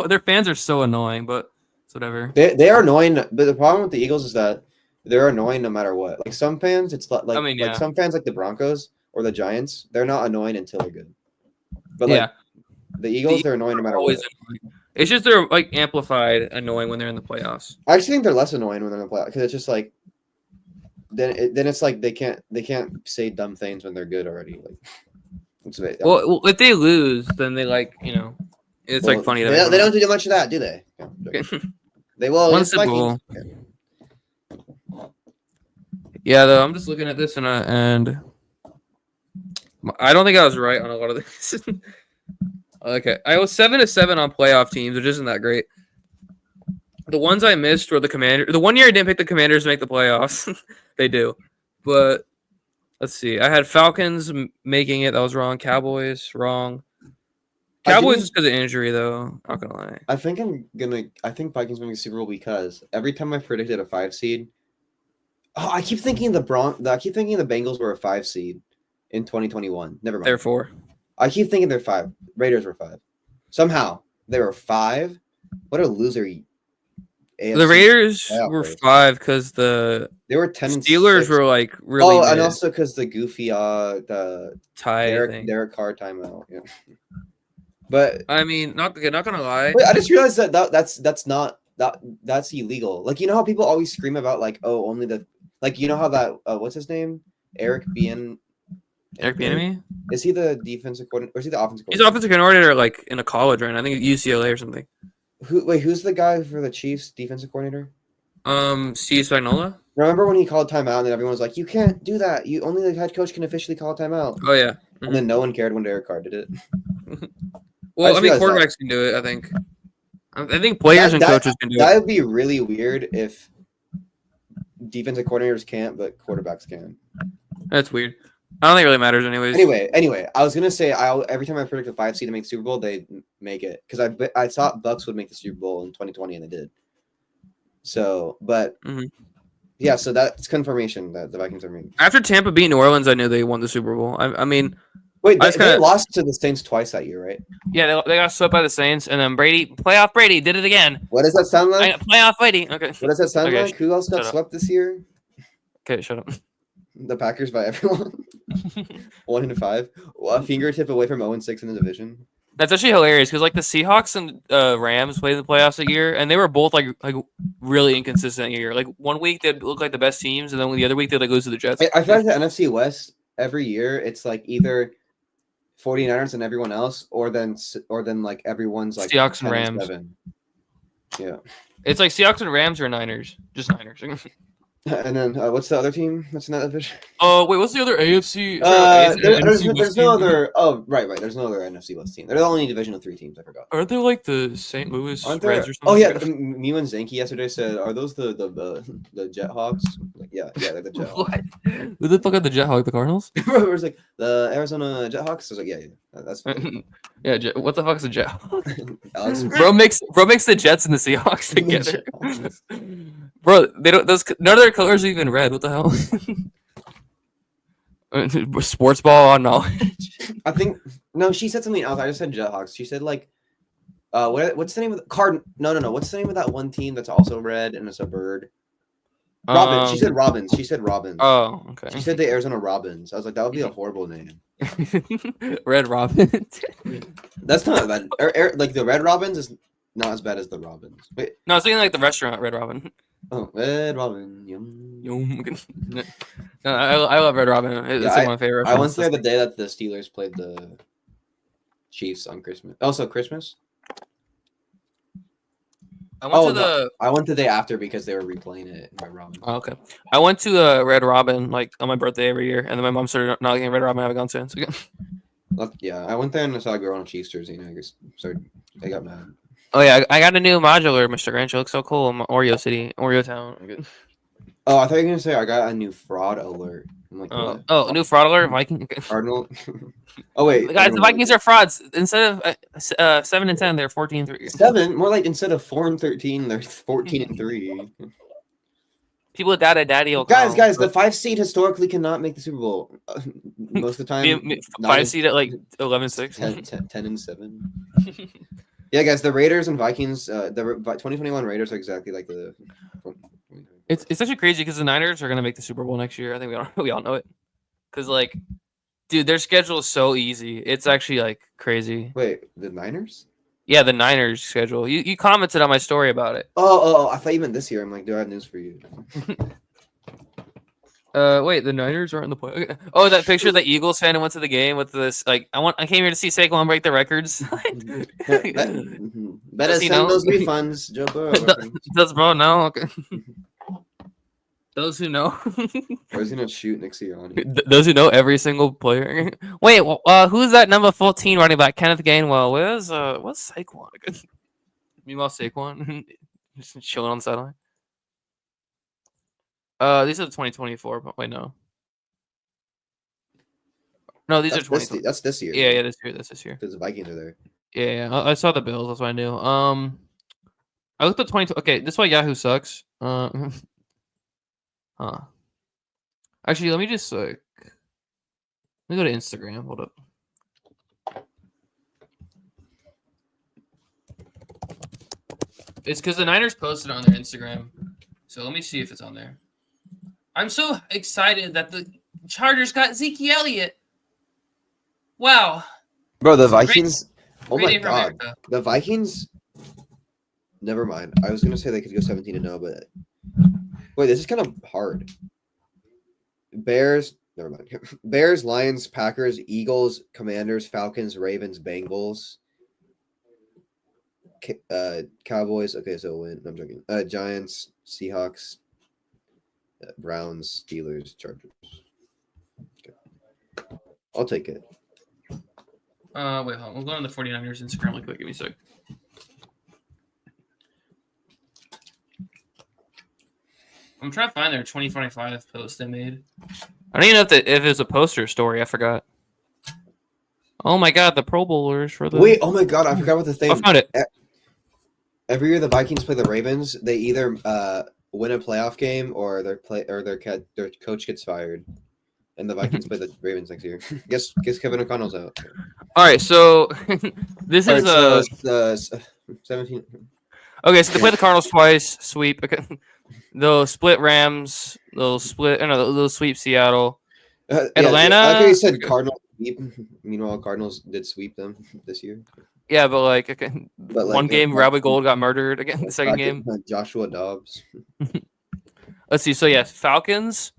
Their fans are so annoying, but it's whatever. They are annoying, but the problem with the Eagles is that they're annoying no matter what. Like some fans, it's like like some fans like the Broncos or the Giants, they're not annoying until they're good. But like the Eagles, they're annoying no matter what. Annoying. It's just they're like amplified annoying when they're in the playoffs. I actually think they're less annoying when they're in the playoffs because it's just like then it's like they can't say dumb things when they're good already. Like, well, if they lose, then they it's like funny. They don't do much of that, do they? Yeah, they will. One Super Yeah, though I'm just looking at this and I don't think I was right on a lot of this. Okay, I was 7-7 on playoff teams, which isn't that great. The ones I missed were the Commanders. The 1 year I didn't pick the Commanders to make the playoffs. They do, but let's see. I had Falcons making it. That was wrong. Cowboys wrong. Cowboys just because of injury, though. Not gonna lie. I think Vikings winning the Super Bowl because every time I predicted a 5 seed. Oh, I keep thinking the Bengals were a 5 seed in 2021. Never mind. They're 4. I keep thinking they're 5. Raiders were 5. Somehow they were 5. What a loser! AFC the Raiders were 5 because they were 10. Steelers were like really. Oh, and also because the goofy the Derek Carr timeout. Yeah. But I mean, not gonna lie. Wait, I just realized that's illegal. Like you know how people always scream about like only the. Like, you know how that, what's his name? Eric Bieniemy? Is he the defensive coordinator or is he the offensive coordinator? He's offensive coordinator like in a college right now. I think at UCLA or something. Who's the guy for the Chiefs defensive coordinator? Steve Spagnuolo? Remember when he called timeout and everyone was like, you can't do that. Only the head coach can officially call a timeout. Oh, yeah. Mm-hmm. And then no one cared when Derek Carr did it. Well, I mean, quarterbacks can do it, I think. I think players and coaches can do it. That would be really weird if defensive coordinators can't, but quarterbacks can. That's weird. I don't think it really matters anyways. Anyway, I was going to say, every time I predict a 5 seed to make Super Bowl, they make it. Because I thought Bucks would make the Super Bowl in 2020, and they did. So, but, yeah, so that's confirmation that the Vikings are making. After Tampa beat New Orleans, I knew they won the Super Bowl. I mean... Wait, they lost to the Saints twice that year, right? Yeah, they got swept by the Saints, and then playoff Brady did it again. What does that sound like? Playoff Brady. Okay. What does that sound like? Who else got swept this year? Okay, shut up. The Packers by everyone. 1-5. A fingertip away from 0-6 in the division. That's actually hilarious because like the Seahawks and Rams played in the playoffs a year, and they were both like really inconsistent a year. Like 1 week they'd look like the best teams, and then the other week they'd lose to the Jets. I feel like the NFC West every year it's like either 49ers and everyone else, or then like everyone's like Seahawks and Rams. Yeah. It's like Seahawks and Rams or Niners. Just Niners. And then what's the other team? What's in that division? Oh wait, what's the other AFC? Sorry, There's no other. Oh, right. There's no other NFC West team. They're the only division of 3 teams. I forgot. Aren't they like the St. Louis Aren't Reds there? or something? Oh yeah, me and Zanky yesterday said, "Are those the Jethawks?" Like, yeah, they're the Jethawks. What? Who the fuck are the Jethawks? The Cardinals? It was like the Arizona Jethawks. I was like, yeah, that's fine. Yeah. What the fuck's a Jethawk? Alex, Bro makes the Jets and the Seahawks together. Bro, they don't. Those none of their colors are even red. What the hell? Sports ball knowledge. I think no. She said something else. I just said Jethawks. She said like, what's the name of the card? No. What's the name of that one team that's also red and it's a bird? Robins. She said Robins. She said Robins. Oh, okay. She said the Arizona Robins. I was like, that would be a horrible name. Red Robin. That's not bad. Like the Red Robins is not as bad as the Robins. Wait. No, I was thinking like the restaurant Red Robin. Oh, Red Robin. Yum. No, I love Red Robin. It's like my favorite. I went there the day that the Steelers played the Chiefs on Christmas. Also, Christmas. I went the day after because they were replaying it in Red Robin. Oh, okay. I went to Red Robin like on my birthday every year, and then my mom started not getting Red Robin. I haven't gone since. Yeah, I went there and I saw a girl in a Chiefs jersey, and I got mad. Oh yeah, I got a new modular, Mr. Grinch. It looks so cool. Oreo City, Oreo Town. Oh, I thought you were gonna say I got a new fraud alert. I'm like, what? Oh, a new fraud alert, Viking. Cardinal. Oh wait, guys, the Vikings are frauds. Instead of 7-10, they're 14-3. 7, more like instead of 4-13, they're 14-3. People with daddy will guys, the 5 seed historically cannot make the Super Bowl. Most of the time, 5 seed at like 11-6. 10-7. Yeah, guys, the Raiders and Vikings, the 2021 Raiders are exactly like the. It's actually crazy because the Niners are gonna make the Super Bowl next year. I think we all know it. Because like, dude, their schedule is so easy. It's actually like crazy. Wait, the Niners? Yeah, the Niners schedule. You commented on my story about it. Oh! I thought you meant this year. I'm like, do I have news for you? Wait, the Niners aren't in the play. Okay. Oh, that picture of the Eagles fan who went to the game with this. Like, I came here to see Saquon break the records. Better send those refunds, Joe Burrow. Does bro know? Okay. Those who know. Or is he gonna shoot Nick Sirianni? Those who know every single player. Wait, who's that number 14 running back? Kenneth Gainwell. What's Saquon? Meanwhile, Saquon just chilling on the sideline. These are the 2024. But wait, no. No, these are 2020. That's this year. Yeah, this year. That's this year. Because the Vikings are there. Yeah. I saw the Bills. That's what I knew. I looked at 20. Okay, this is why Yahoo sucks. Huh. Actually, let me just let me go to Instagram. Hold up. It's because the Niners posted on their Instagram. So let me see if it's on there. I'm so excited that the Chargers got Zeke Elliott. Wow. Bro, the Vikings. Oh my God. America. The Vikings. Never mind. I was gonna say they could go 17-0, but wait, this is kind of hard. Bears. Never mind. Bears, Lions, Packers, Eagles, Commanders, Falcons, Ravens, Bengals. Cowboys. Okay, so win. I'm joking. Giants, Seahawks, Browns, Steelers, Chargers. Okay. I'll take it. Wait, hold on. We'll go on the 49ers Instagram really quick. Give me a sec. I'm trying to find their 2025 post they made. I don't even know if it's a poster story. I forgot. Oh my God, the Pro Bowlers for the. Wait, oh my God, I forgot about the thing. I found it. Every year the Vikings play the Ravens, they either win a playoff game or their coach gets fired, and the Vikings play the Ravens next year. Guess Kevin O'Connell's out. All right, so this is the 17. Okay, so they play the Cardinals twice. Sweep. Okay. They'll split Rams. They'll sweep Seattle. Atlanta. I think you said Cardinals sweep. Meanwhile, Cardinals did sweep them this year. Yeah, but one game, Robbie Gould got murdered again. The second game, Joshua Dobbs. Let's see. So yeah, Falcons,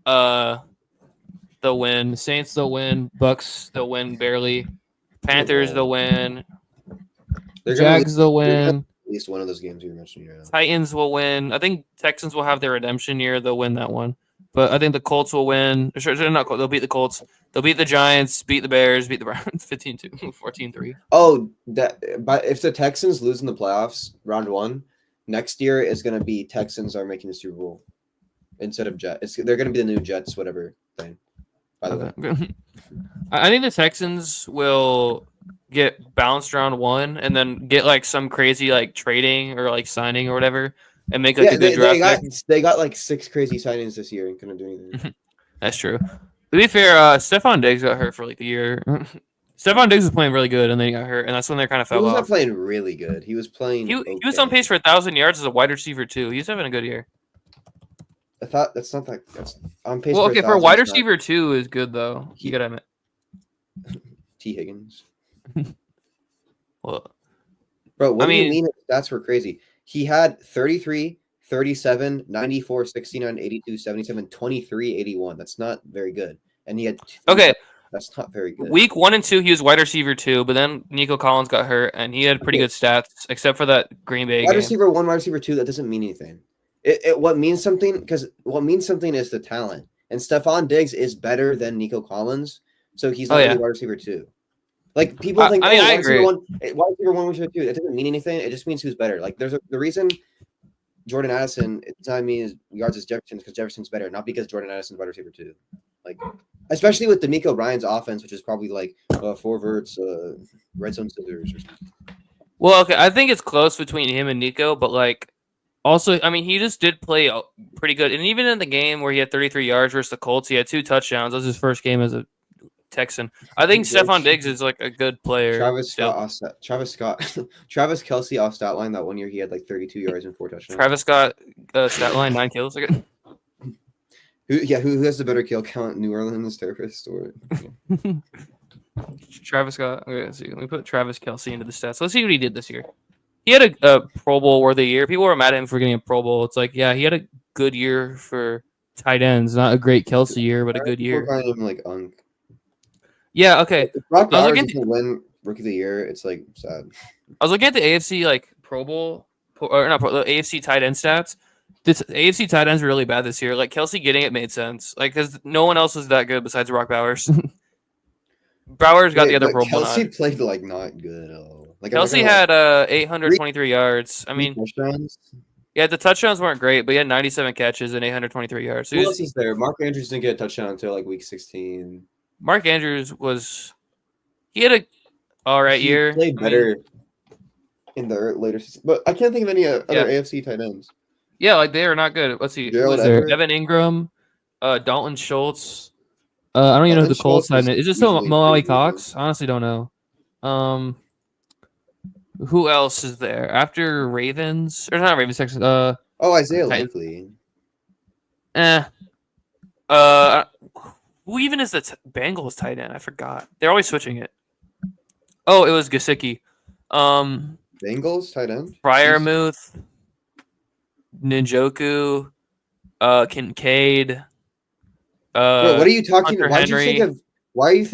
they'll win. Saints, they'll win. Bucks, they'll win barely. Panthers, they'll win. Jags, they'll win. least one of those games you're mentioning right now. Titans will win. I think Texans will have their redemption year. They'll win that one. But I think the Colts will win. They'll beat the Colts. They'll beat the Giants, beat the Bears, beat the Browns 15-2, 14-3. Oh, but if the Texans lose in the playoffs, round 1, next year is going to be Texans are making the Super Bowl instead of Jets. They're going to be the new Jets, whatever thing. By the way, I think the Texans will get bounced round 1 and then get like some crazy like trading or like signing or whatever and make like a good draft. They got like 6 crazy signings this year and couldn't do anything. That's true. To be fair, Stephon Diggs got hurt for like a year. Stephon Diggs was playing really good and then he got hurt, and that's when they kind of fell off. He was not playing really good. He was playing. He was on pace for 1,000 yards as a wide receiver too. He was having a good year. I thought that's not like that's on pace. Well, okay, for a wide receiver 2 is good though. You gotta admit. T. Higgins. Well, bro, what do you mean his stats were crazy? He had 33, 37, 94, 69, 82, 77, 23, 81. That's not very good. And he had okay. That's not very good. Week 1 and 2, he was wide receiver 2, but then Nico Collins got hurt, and he had pretty good stats, except for that Green Bay wide game. Receiver 1, wide receiver 2, that doesn't mean anything. What means something, because what means something is the talent. And Stephon Diggs is better than Nico Collins, so he's not really wide receiver 2. Like, people think, I agree. Wide receiver 1, wide receiver 2. It doesn't mean anything. It just means who's better. Like, there's the reason Jordan Addison, it's not mean yards as Jefferson, because Jefferson's better, not because Jordan Addison's wide receiver 2. Like, especially with D'Amico Ryan's offense, which is probably like 4 verts, red zone scissors or something. Well, okay, I think it's close between him and Nico, but like, also, I mean, he just did play pretty good, and even in the game where he had 33 yards versus the Colts, he had 2 touchdowns. That was his first game as a Texan. I think Stephon Diggs is like a good player. Travis Kelce off stat line that one year he had like 32 yards and 4 touchdowns. Travis Scott stat line 9 kills. Who has the better kill count, New Orleans terrorist or Travis Scott? Okay, let's see. Let me put Travis Kelce into the stats. Let's see what he did this year. He had a Pro Bowl worthy year. People were mad at him for getting a Pro Bowl. It's like, yeah, he had a good year for tight ends. Not a great Kelce year, but a good year. Like yeah, okay. If Brock Bowers doesn't win Rookie of the Year, it's like sad. I was looking at the AFC like Pro Bowl or not the AFC tight end stats. This AFC tight ends were really bad this year. Like Kelce getting it made sense. Like because no one else was that good besides Brock Bowers. Bowers got the other Pro Bowl. Kelce played like not good at all. Like Kelce had 823 yards. I mean, touchdowns. Yeah, the touchdowns weren't great, but he had 97 catches and 823 yards. So who else is there? Mark Andrews didn't get a touchdown until like week 16. Mark Andrews he had a all right year. Played better in the later season, but I can't think of any other AFC tight ends. Yeah, like they are not good. Let's see. Who was there? Evan Ingram, Dalton Schultz. I don't even know who the Colts tight end is. Is this still Mo Cox? I honestly don't know. Who else is there after Ravens? Or not Ravens, Texans. Isaiah Likely. Who even is the Bengals tight end? I forgot. They're always switching it. Oh, it was Gesicki. Bengals tight end. Fryermuth, Njoku, Kincaid. Bro, what are you talking about? Why'd you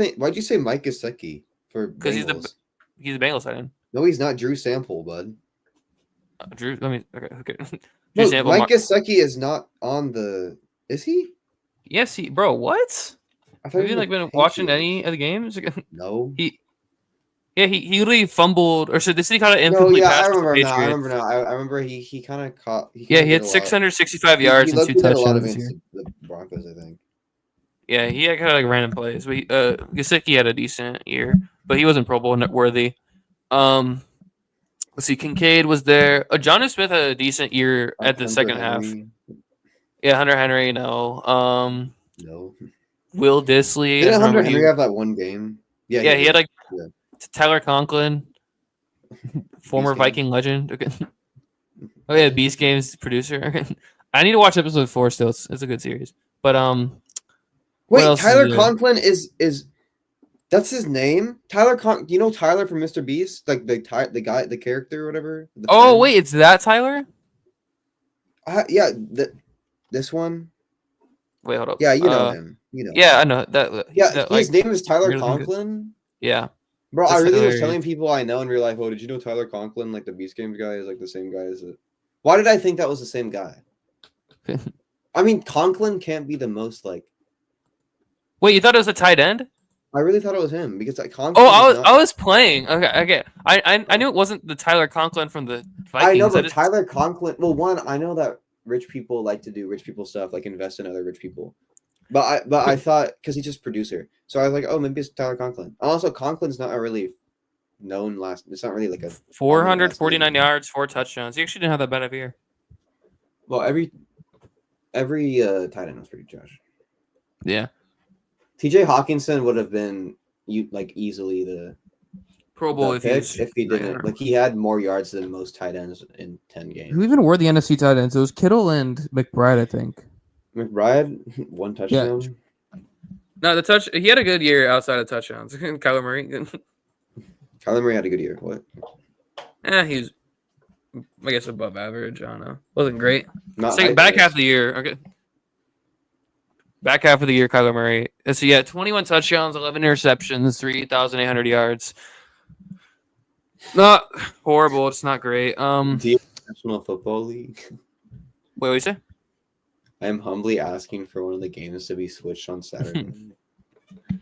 say Mike Gesicki for Bengals? Because he's a Bengals tight end. No, he's not Drew Sample, bud. Drew, let me okay. No, Sample, Mike Gesicki is not on the. Is he? Yes, bro. What? Have you like been watching any of the games? No. He literally fumbled, or so this he caught an incomplete pass. I remember now. I remember he kind of caught. He had 665 yards and 2 touchdowns this year. The Broncos, I think. Yeah, he had kind of like random plays. But Gesicki had a decent year, but he wasn't Pro Bowl worthy. Let's see. Kincaid was there. Jonnu Smith had a decent year at the second half. Yeah, Hunter Henry. No. No. Will Dissly. Didn't Hunter Henry have that one game? Yeah, he had like Tyler Conklin, former Viking legend. Okay. Oh yeah, Beast Games producer. Okay. I need to watch episode 4 still. It's a good series. But wait, Tyler Conklin is that's his name? Tyler you know Tyler from Mr. Beast? Like the guy, the character or whatever? Wait, it's that Tyler? Yeah, this one. Wait, hold up. Yeah, you know him. You know. Yeah, I know that. Yeah, his name is Tyler Conklin. Yeah. Bro, That's I really was hilarious. telling people I know in real life, oh, did you know Tyler Conklin, like the Beast Games guy, is like the same guy as it? Why did I think that was the same guy? I mean, Conklin can't be the most like. Wait, you thought it was a tight end? I really thought it was him because like Conklin. Oh, I was playing. Okay. I knew it wasn't the Tyler Conklin from the Vikings. I know, but Tyler Conklin. Well, one, I know that rich people like to do rich people stuff, like invest in other rich people. But I thought because he's just producer, so I was like, oh, maybe it's Tyler Conklin. Also, Conklin's not a really known last. It's not really like a 449 yards, 4 touchdowns. He actually didn't have that bad of a year. Well, every tight end was pretty trash. Yeah. TJ Hawkinson would have been easily the Pro Bowl if he didn't. Like he had more yards than most tight ends in 10 games. Who even were the NFC tight ends? It was Kittle and McBride, I think. McBride, 1 touchdown. Yeah. No, he had a good year outside of touchdowns. Kyler Murray. Kyler Murray had a good year. What? He's, I guess, above average. I don't know. Wasn't great. Back half of the year. Okay. Back half of the year, Kyler Murray. So yeah, 21 touchdowns, 11 interceptions, 3,800 yards. Not horrible. It's not great. The National Football League. Wait, what you say? I am humbly asking for one of the games to be switched on Saturday.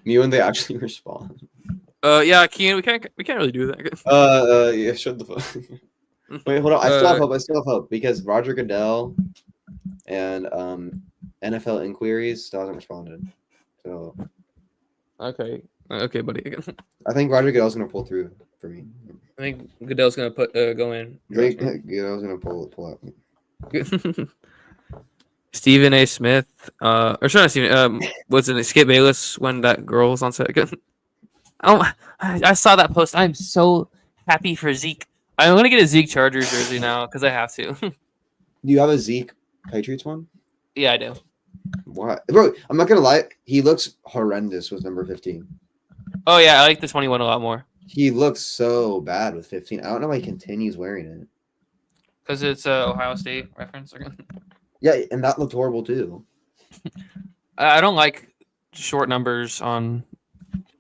Me when they actually respond. Yeah, Kean, we can't really do that. Yeah, shut the fuck. Wait, hold on. I still have hope because Roger Goodell and NFL Inquiries still hasn't responded. So okay, buddy. I think Roger Goodell's gonna pull through for me. I think Goodell's gonna go in. Goodell's gonna pull out. Stephen A. Smith, or sorry, Stephen. Was it Skip Bayless when that girl was on set? Oh, I saw that post. I'm so happy for Zeke. I'm gonna get a Zeke Chargers jersey now because I have to. Do you have a Zeke Patriots one? Yeah, I do. Why, bro? I'm not gonna lie. He looks horrendous with number 15. Oh yeah, I like the 21 a lot more. He looks so bad with 15. I don't know why he continues wearing it. Because it's Ohio State reference. Yeah, and that looked horrible too. I don't like short numbers on.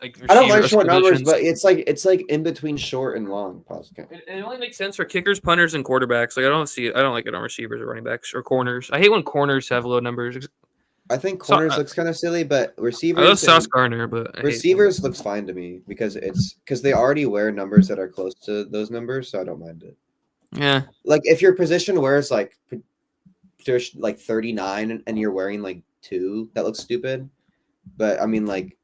Like, I don't like short numbers, but it's like in between short and long. It only makes sense for kickers, punters, and quarterbacks. Like I don't like it on receivers or running backs or corners. I hate when corners have low numbers. I think corners looks kind of silly, but receivers. I love Sauce Gardner, but receivers looks fine to me because they already wear numbers that are close to those numbers, so I don't mind it. Yeah, like if your position wears like 39 and you're wearing like 2, that looks stupid. But I mean, like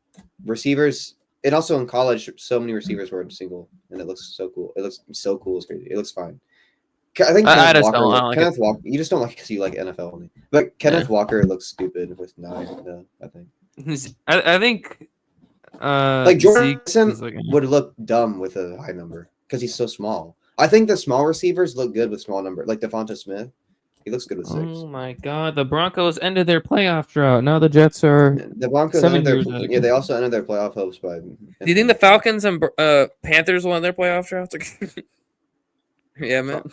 receivers, and also in college, so many receivers wear a single, and it looks so cool. It looks so cool. It's crazy. It looks fine. I think Kenneth Walker. You just don't like it because you like NFL only. But Kenneth Walker looks stupid with 9. I think. I think. Like Jordan would look dumb with a high number because he's so small. I think the small receivers look good with small number, like Devonta Smith. He looks good with 6. Oh my God! The Broncos ended their playoff drought. Now the Jets are. The Broncos they also ended their playoff hopes by. Do you think the Falcons and Panthers will end their playoff droughts? Yeah, man.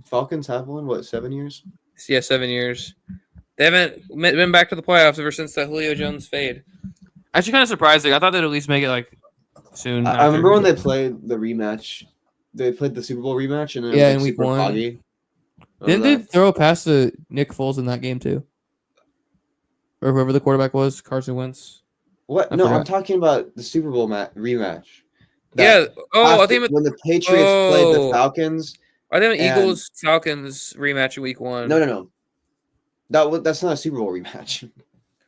Falcons have won what 7 years? Yeah, 7 years. They haven't been back to the playoffs ever since the Julio Jones fade. Actually, kind of surprising. I thought they'd at least make it like soon. I remember when they played the rematch. They played the Super Bowl rematch, and in week 1. Didn't they throw a pass to Nick Foles in that game too, or whoever the quarterback was, Carson Wentz? What? No, I'm talking about the Super Bowl rematch. Yeah. Oh, I think when the Patriots played the Falcons. I think Eagles Falcons rematch in week 1. No. That's not a Super Bowl rematch.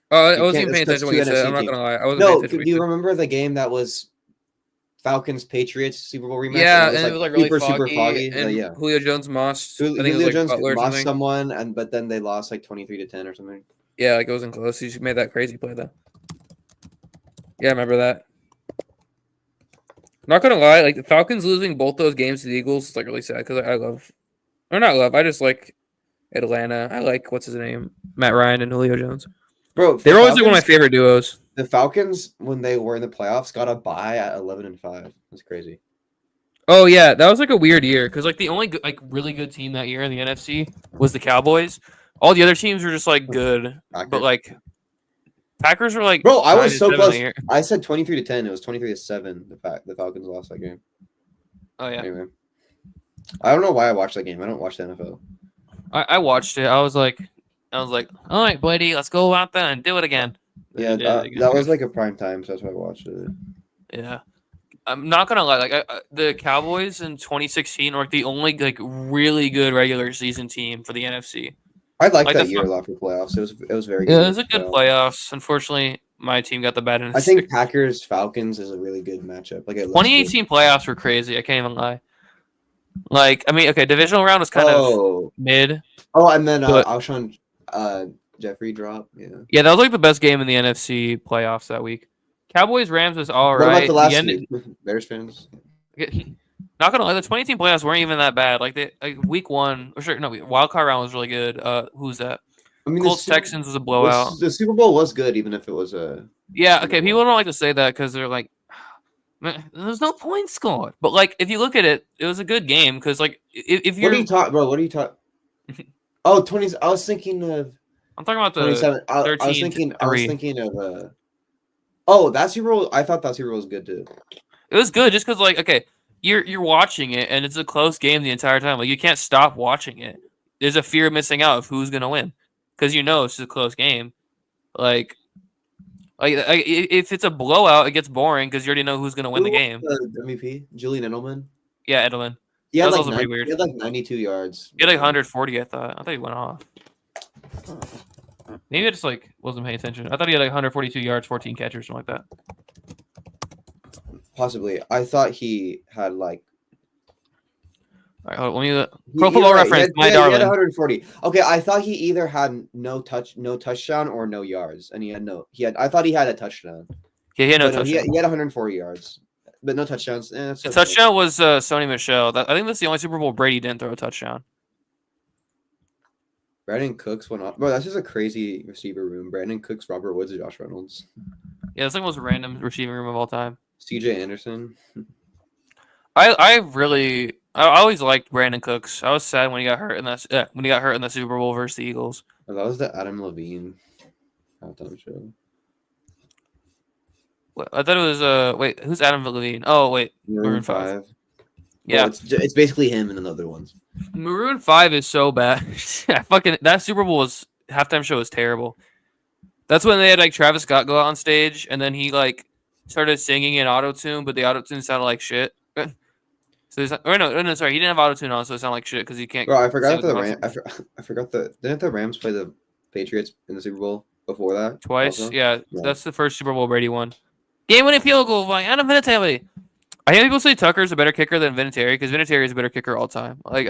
Oh, I wasn't even paying attention to what you said. I'm not gonna lie. I wasn't paying attention. Do you remember the game that was Falcons Patriots Super Bowl rematch? Yeah, and it was like really super foggy. And Julio Jones mossed. Julio Jones mossed someone, but then they lost like 23-10 or something. Yeah, like it wasn't close. He made that crazy play though. Yeah, I remember that. Not gonna lie, like the Falcons losing both those games to the Eagles is like really sad because I just like Atlanta. I like what's his name, Matt Ryan and Julio Jones. Bro, they're always like one of my favorite duos. The Falcons, when they were in the playoffs, got a bye at 11-5. That's crazy. Oh yeah, that was like a weird year because like the only really good team that year in the NFC was the Cowboys. All the other teams were just like good, but like Packers were like, bro, I was 9-7 so that close. year. I said 23-10. It was 23-7. The Falcons lost that game. Oh yeah, Anyway, I don't know why I watched that game. I don't watch the NFL. I watched it. I was like, all right, buddy, let's go out there and do it again. Then Yeah, he did it again. that was like a prime time, so that's why I watched it. Yeah, I'm not gonna lie. Like the Cowboys in 2016 were like the only like really good regular season team for the NFC. I liked Like that the year a lot for playoffs. It was very good. Yeah, it was a good playoffs. Unfortunately, my team got the bad end. I think Packers Falcons is a really good matchup. Like 2018 playoffs were crazy. I can't even lie. Like, I mean, okay, divisional round was kind of mid. Oh, and then but- Alshon Jeffrey drop. Yeah. Yeah, that was like the best game in the NFC playoffs that week. Cowboys Rams was all What right. about the last week? Bears fans? Not gonna lie, the 2018 playoffs weren't even that bad. Like week one, or sure, no, wild card round was really good. Who's that? I mean, Colts Texans was a blowout. The Super Bowl was good, even if it was a. Yeah, okay. People don't like to say that because they're like, man, there's no points scored. But like, if you look at it, it was a good game because like, if you're. What are you talking, bro? What are you talking? Oh, 20s. I was thinking of. I'm talking about the 27. I was thinking of. Oh, that Super Bowl. I thought that Super Bowl was good too. It was good just because like, okay, you're watching it and it's a close game the entire time. Like you can't stop watching it. There's a fear of missing out of who's gonna win because you know it's just a close game. Like if it's a blowout, it gets boring because you already know who's gonna win the game. The MVP, Julian Edelman. Yeah, Edelman. Yeah, that was also pretty weird. He had like 92 yards. He had like 140. I thought he went off. Maybe I just like wasn't paying attention. I thought he had like 142 yards, 14 catches, or something like that. Possibly. I thought he had like. All right, let me Pro Football Reference. My darling. He had 140. Okay, I thought he either had no touchdown or no yards, and he had no. I thought he had a touchdown. Yeah, he had no touchdown. He had 140 yards, but no touchdowns. The touchdown was Sony Michel. I think that's the only Super Bowl Brady didn't throw a touchdown. Brandon Cooks went off. Bro, that's just a crazy receiver room. Brandon Cooks, Robert Woods, and Josh Reynolds. Yeah, that's like the most random receiving room of all time. CJ Anderson. I always liked Brandon Cooks. I was sad when he got hurt in the Super Bowl versus the Eagles. Oh, that was the Adam Levine halftime show. I thought it was wait, who's Adam Levine? Oh wait, Maroon 5. Yeah, it's basically him and another ones. Maroon 5 is so bad. That Super Bowl halftime show was terrible. That's when they had like Travis Scott go out on stage and then he like started singing in auto-tune, but the auto-tune sounded like shit. So sorry, he didn't have auto-tune on, so it sounded like shit because he can't. Bro, I forgot the Rams. I forgot didn't the Rams play the Patriots in the Super Bowl before that? Twice, also? Yeah. That's the first Super Bowl Brady won. Game-winning field goal by Adam Vinatieri. I hear people say Tucker's a better kicker than Vinatieri because Vinatieri is a better kicker all time. Like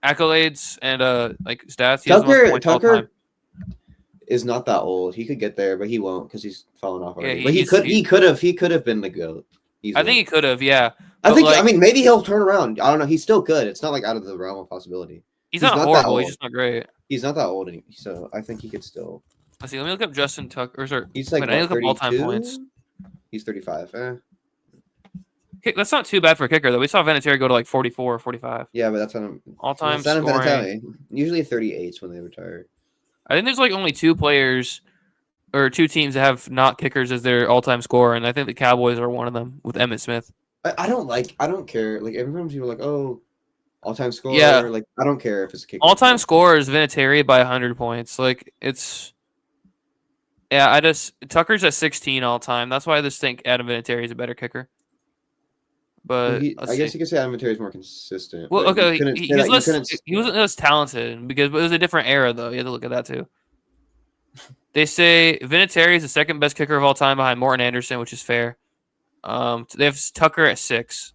accolades and like stats. Tucker is not that old. He could get there, but he won't because he's fallen off already. Yeah, but he could have been the GOAT. I think he could have, yeah. I mean, maybe he'll turn around. I don't know. He's still good. It's not like out of the realm of possibility. He's not horrible. He's just not great. He's not that old, so I think he could still. Let's see. Let me look up Justin Tucker. He's like I look up all-time points. He's 35. That's not too bad for a kicker, though. We saw Vinatieri go to like 44 or 45. Yeah, but that's on all-time scoring. Usually 38s when they retire. I think there's like only two players or two teams that have not kickers as their all-time scorer, and I think the Cowboys are one of them with Emmitt Smith. I don't care. Like every people are like, oh, all-time scorer. Yeah. Like I don't care if it's a kicker. All-time scorer is Vinatieri by 100 points. Like it's. Yeah, Tucker's at 16 all time. That's why I just think Adam Vinatieri is a better kicker. But I guess you could say Adam Vinatieri is more consistent. Well, okay, he wasn't as talented because it was a different era, though. You have to look at that too. They say Vinatieri is the second best kicker of all time behind Morton Anderson, which is fair. They have Tucker at 6.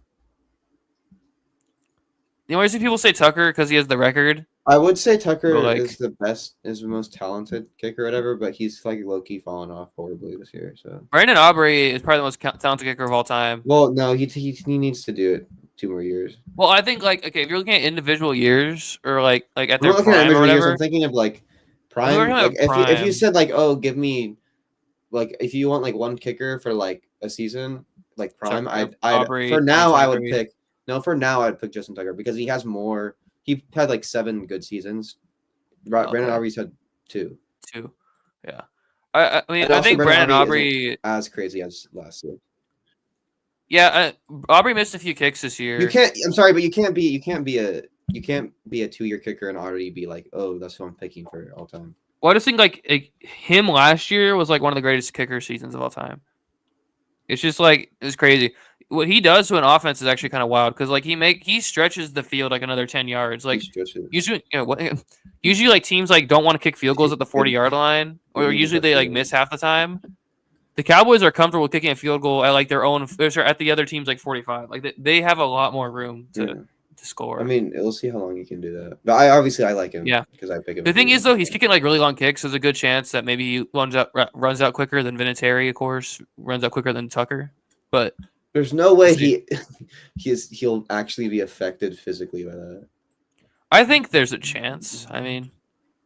The only reason people say Tucker because he has the record. I would say Tucker is the most talented kicker ever, but he's like low-key fallen off horribly this year. So Brandon Aubrey is probably the most talented kicker of all time. Well, no, he needs to do it 2 more years. Well, I think like if you're looking at individual years or like at their prime or whatever, I'm thinking of like prime. Like, if you said like, oh, give me like if you want like one kicker for like a season, like prime, Aubrey, I would pick. No, for now I'd pick Justin Tucker because he has more. He had like 7 good seasons. Brandon Aubrey's had 2. 2, yeah. I mean, I think Brandon Aubrey as crazy as last year. Yeah, Aubrey missed a few kicks this year. You can't. I'm sorry, but you can't be a 2-year kicker and already be like, oh, that's who I'm picking for all time. Well, I just think like him last year was like one of the greatest kicker seasons of all time. It's just like it's crazy. What he does to an offense is actually kind of wild because like he stretches the field like another 10 yards. Like usually, usually like teams like don't want to kick field goals at the 40-yard line, or usually they like miss half the time. The Cowboys are comfortable kicking a field goal at like their own at the other team's like 45. Like they have a lot more room to score. I mean, we'll see how long he can do that. But I like him. Yeah, because I pick him. The thing is though, he's kicking like really long kicks. There's a good chance that maybe he runs out quicker than Vinatieri, of course, runs out quicker than Tucker. But there's no way he'll actually be affected physically by that. I think there's a chance. I mean,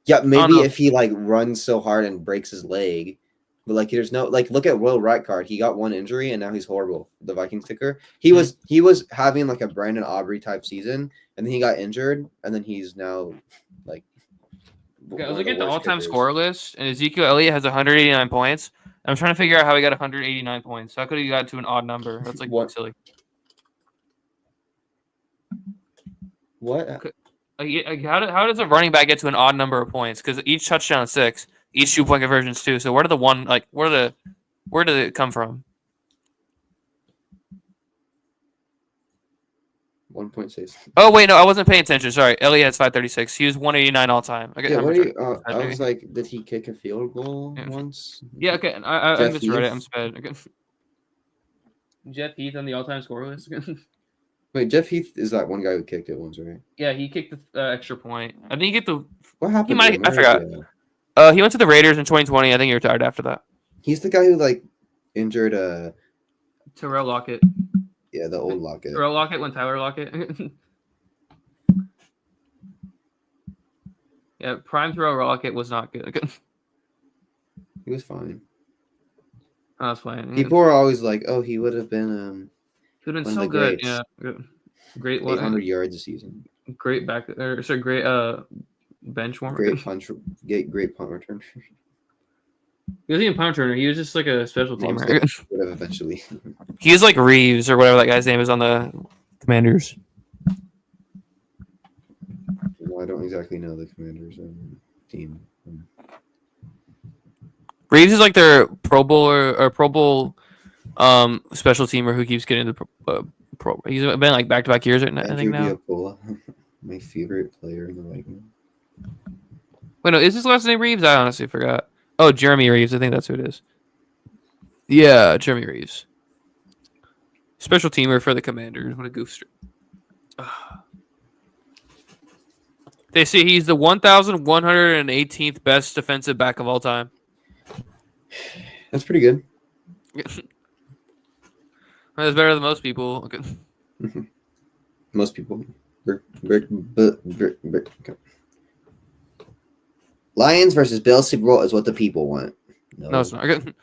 yeah, maybe if he like runs so hard and breaks his leg. But like, there's no like. Look at Will Rightcard. He got one injury and now he's horrible. The Vikings kicker. He was having like a Brandon Aubrey type season, and then he got injured, and then he's now like. Okay, I was looking at the all-time score list, and Ezekiel Elliott has 189 points. I'm trying to figure out how he got 189 points. How could he got to an odd number? That's like silly. What? How does a running back get to an odd number of points? Because each touchdown is 6. Each 2-point conversions too. So where did it come from? 1.6. Oh wait, no, I wasn't paying attention. Sorry, Elliott has 536. He was 189 all time. I was like, did he kick a field goal once? Yeah, okay. I misread it. I'm sped. Okay. Jeff Heath on the all-time score list. Wait, Jeff Heath is that one guy who kicked it once, right? Yeah, he kicked the extra point. I think he kicked the. What happened? I forgot. He went to the Raiders in 2020. I think he retired after that. He's the guy who like injured Terrell Lockett. Yeah, the old Lockett. Terrell Lockett when Tyler Lockett. Yeah, prime Terrell Lockett was not good. He was fine. I was fine. People are always like, "Oh, he would have been he would have been so good." Yeah, great. 800 yards a season. Great back there. So great bench warmer. Great punt return. He wasn't even punt returner. He was just like a special teamer. Would have eventually. He was like Reeves or whatever that guy's name is on the Commanders. Well, I don't exactly know the Commanders team. Reeves is like their Pro Bowl or Pro Bowl special teamer who keeps getting the Pro. He's been like back-to-back years, I think now. Viopola, my favorite player in the Vikings. Wait, no, is his last name Reeves? I honestly forgot. Oh, Jeremy Reeves. I think that's who it is. Yeah, Jeremy Reeves. Special teamer for the Commanders. What a goofster. They say he's the 1,118th best defensive back of all time. That's pretty good. That's better than most people. Okay. Most people. Lions versus Bills Super Bowl is what the people want. No, it's not good.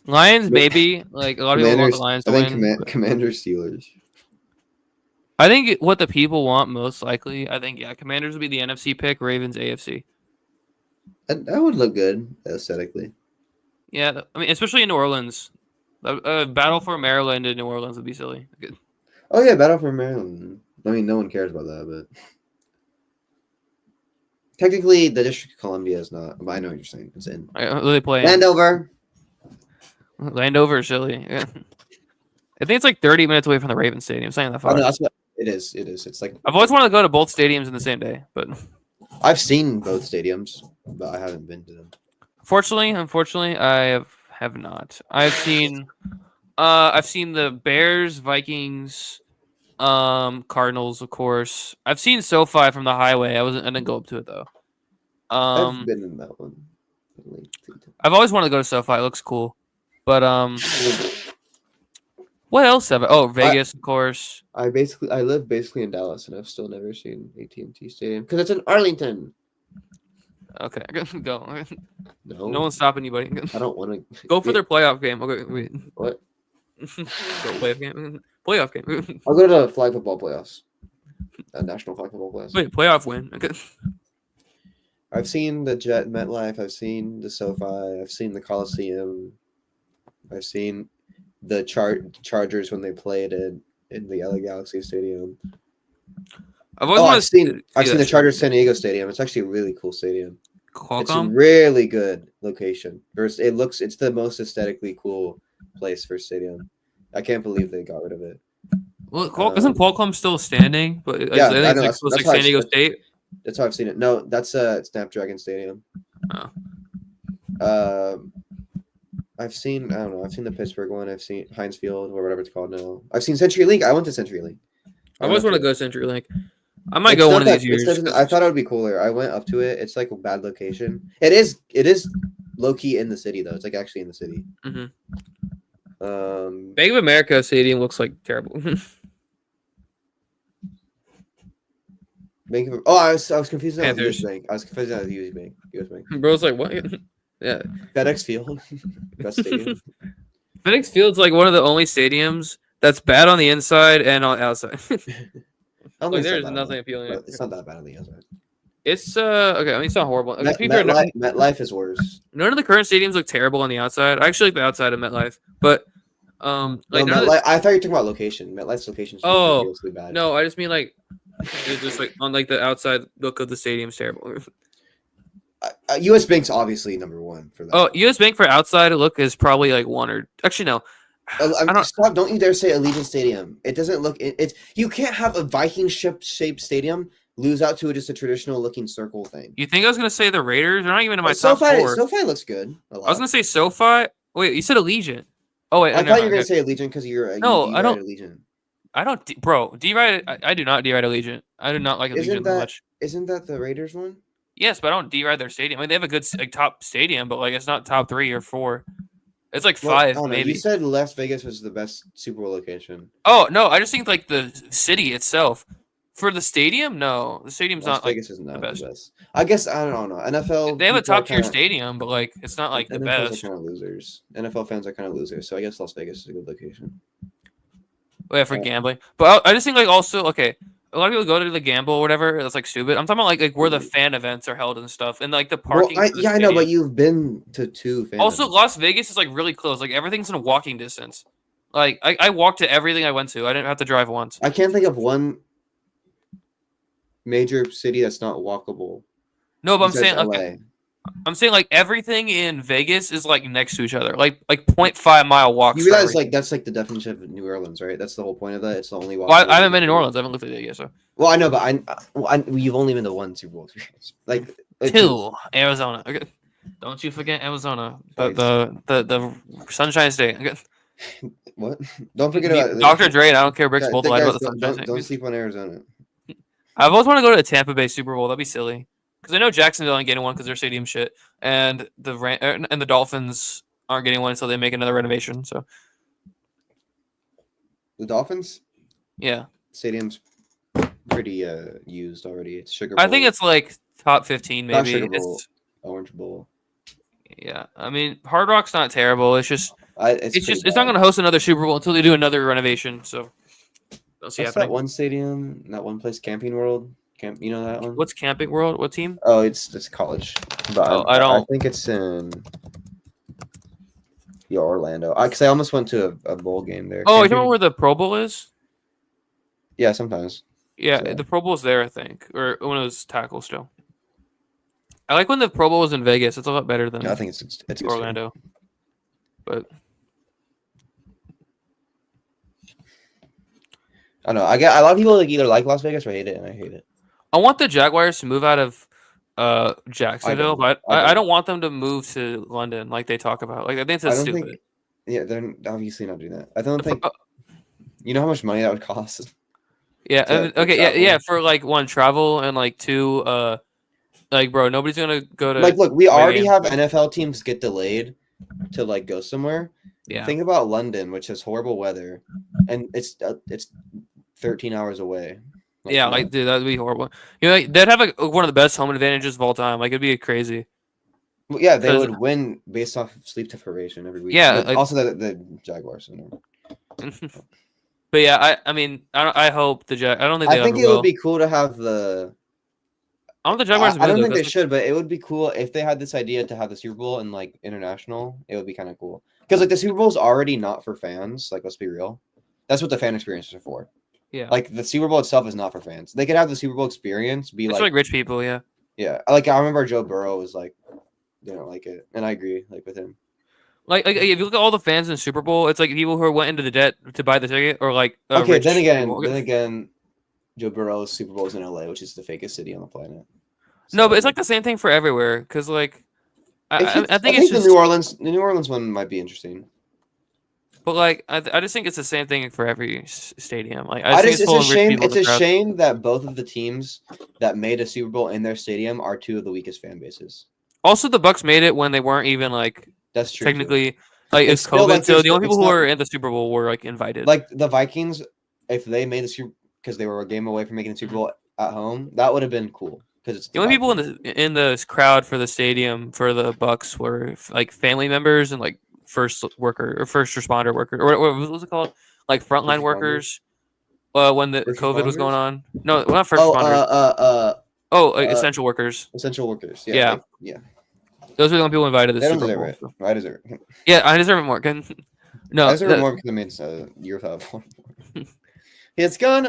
Lions, maybe. Like a lot of people want the Lions to win. Commanders, Steelers. I think what the people want most likely. I think Commanders would be the NFC pick. Ravens AFC. That would look good aesthetically. Yeah, I mean, especially in New Orleans. A battle for Maryland in New Orleans would be silly. Good. Oh yeah, battle for Maryland. I mean, no one cares about that, but technically, the District of Columbia is not. But I know what you're saying. It's in. They play Landover. Landover is silly. Yeah. I think it's like 30 minutes away from the Ravens Stadium. Something that far. Oh, no, that's what it is. It is. It's like I've always wanted to go to both stadiums in the same day, but I've seen both stadiums, but I haven't been to them. Unfortunately, I have not. I've seen the Bears, Vikings, Cardinals, of course. I've seen SoFi from the highway. I didn't go up to it though. I've been in that one. I've always wanted to go to SoFi. It looks cool, but what else have I? Oh, Vegas, of course. I live basically in Dallas, and I've still never seen AT&T Stadium because it's in Arlington. Okay, go. No one's stopping you, buddy. I don't want to go for their playoff game. Okay, wait. What? Playoff game. Playoff game. I'll go to the flag football playoffs. National flag football playoffs. Wait, playoff win. Okay. I've seen the Jet MetLife. I've seen the SoFi. I've seen the Coliseum. I've seen the Chargers when they played in the LA Galaxy Stadium. I've seen the Chargers San Diego Stadium. It's actually a really cool stadium. Qualcomm? It's a really good location. It's the most aesthetically cool place for a stadium. I can't believe they got rid of it. Well, isn't Qualcomm still standing? But yeah, I think it's like San Diego State. That's how I've seen it. No, that's Snapdragon Stadium. Oh. I've seen the Pittsburgh one. I've seen Heinz Field or whatever it's called now. I've seen CenturyLink. I went to CenturyLink. I always want to go to CenturyLink. I might go one of these years. I thought it would be cooler. I went up to it. It's like a bad location. It is low key in the city though. It's like actually in the city. Mm-hmm. Bank of America Stadium looks like terrible. I was confused with US Bank. I was confused with US Bank. US Bank. Bro's like, what? Yeah. FedEx Field. Best stadium. FedEx Field's like one of the only stadiums that's bad on the inside and on the outside. Like there's nothing appealing. It's not that bad on the outside. It's okay. I mean, it's not horrible. MetLife is worse. None of the current stadiums look terrible on the outside. I actually like the outside of MetLife, but like I thought you were talking about location. MetLife's location. Bad. No, I just mean like it's just like on like the outside look of the stadium's terrible. US Bank's obviously number one for that. Oh, US Bank for outside look is probably like one or actually no. Don't you dare say Allegiant Stadium. It doesn't look. You can't have a Viking shaped stadium lose out to just a traditional looking circle thing. You think I was gonna say the Raiders? They're not even in my top four. SoFi looks good. I was gonna say SoFi. Wait, you said Allegiant. Oh wait, I thought you were gonna say Allegiant because you're no. I don't. Allegiant. I don't, bro. D-Ride. I do not D-Ride Allegiant. I do not like Allegiant that much. Isn't that the Raiders one? Yes, but I don't D-Ride their stadium. I mean, they have a good top stadium, but like it's not top 3 or 4. It's like 5, maybe. You said Las Vegas was the best Super Bowl location. Oh no, I just think like the city itself. For the stadium, no, the stadium's Las not Vegas like is not the best. I guess I don't know. NFL. They have a top tier stadium, but like it's not like the NFL best. Are kind of losers. NFL fans are kind of losers, so I guess Las Vegas is a good location. Oh, yeah, for gambling, but I just think like also okay. A lot of people go to the gamble or whatever. That's like stupid. I'm talking about like where the fan events are held and stuff, and like the parking. Well, I know, but you've been to 2 fan also, events. Las Vegas is like really close. Like everything's in walking distance. Like I walked to everything I went to. I didn't have to drive once. I can't think of one major city that's not walkable. No, but I'm saying okay. I'm saying like everything in Vegas is like next to each other, like 0.5 mile walks. You realize like that's like the definition of New Orleans, right? That's the whole point of that. It's the only walk. Well, I haven't been in New Orleans. I haven't looked at it yet. So. Well, I know, but you've only been to 1 Super Bowl experience, like 2 Arizona. Okay. Don't you forget Arizona, the Sunshine State. Okay. What? Don't forget about Dr. Dre. And I don't care. Bricks both lied about the Sunshine State. Don't sleep on Arizona. I've always wanted to go to the Tampa Bay Super Bowl. That'd be silly. Because I know Jacksonville ain't getting one because their stadium shit, and the Dolphins aren't getting one until they make another renovation. So the Dolphins, yeah, stadium's pretty used already. It's Sugar Bowl. I think it's like top 15 maybe. Not Sugar Bowl, Orange Bowl. Yeah, I mean Hard Rock's not terrible. It's just it's not going to host another Super Bowl until they do another renovation. So don't see happening. That one stadium, that one place, Camping World. You know that one? What's Camping World? What team? Oh, it's college. But I think it's in Orlando. Because I almost went to a bowl game there. Oh, you know where the Pro Bowl is? Yeah, sometimes. Yeah, so. The Pro Bowl's there, I think, or when it was tackle still. I like when the Pro Bowl was in Vegas. It's a lot better than. Yeah, I think it's Orlando. But I don't know. I get a lot of people like either like Las Vegas or hate it, and I hate it. I want the Jaguars to move out of Jacksonville, but I don't want them to move to London like they talk about. Like I think that's stupid. They're obviously not doing that. I don't think. You know how much money that would cost? Yeah. Yeah. For like 1, travel, and like 2, like bro, nobody's gonna go to. Like, look, we already have NFL teams get delayed to like go somewhere. Yeah. Think about London, which has horrible weather, and it's 13 hours away. Yeah, like dude, that'd be horrible. You know, they'd have like one of the best home advantages of all time. Like it'd be crazy. Well, yeah, they would win based off of sleep deprivation every week. Yeah, like, also the Jaguars. But yeah, I mean, I hope the I don't think. I think it would be cool to have I don't think the Jaguars. I don't think they should, but it would be cool if they had this idea to have the Super Bowl and like international. It would be kind of cool because like the Super Bowl is already not for fans. Like, let's be real. That's what the fan experiences are for. Yeah. Like the Super Bowl itself is not for fans. They could have the Super Bowl experience be it's like rich people. Yeah. Yeah, like I remember Joe Burrow was like, didn't like it, and I agree like with him. Like if you look at all the fans in the Super Bowl, it's like people who went into the debt to buy the ticket, or like Okay, rich then people. again, Joe Burrow's Super Bowl is in LA, which is the fakest city on the planet. So, No, but it's like the same thing for everywhere. Because like, I think it's the just New Orleans one might be interesting. But like, I just think it's the same thing for every stadium. Like, it's a shame. It's a shame that both of the teams that made a Super Bowl in their stadium are two of the weakest fan bases. Also, the Bucks made it when they weren't even like that's true. Technically, too. Like it's COVID, like, so the only people who were in the Super Bowl were like invited. Like the Vikings, if they made the Super because they were a game away from making the Super Bowl at home, that would have been cool. Because it's the only people in the crowd for the stadium for the Bucks were like family members and like first responder worker or what was it called? Like frontline workers. When the COVID was going on. No, not first responders. Essential workers. Essential workers. Yeah. Yeah. Those are the only people invited to the Super Bowl. It. I deserve it. Yeah, I deserve it more. No, I deserve it more because I made a year without one. It's gone.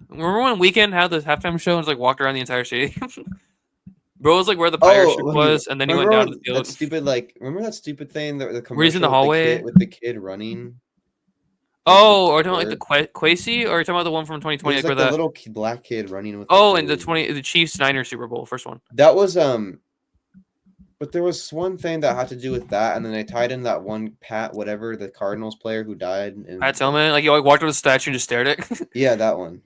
Remember when Weekend had the halftime show and just, like walked around the entire stadium? Bro was like where the pirate ship was, and then he went down to the field. That stupid, remember that stupid thing, the commercial where he's in the hallway with the kid running. Oh, or talking about like the Quasi, or are you talking about the one from 2020? Like the little black kid running with. And the Chiefs Niners Super Bowl, first one. That was but there was one thing that had to do with that, and then they tied in that one the Cardinals player who died. Pat Tillman, like you walked up to the statue and just stared at it. Yeah, that one.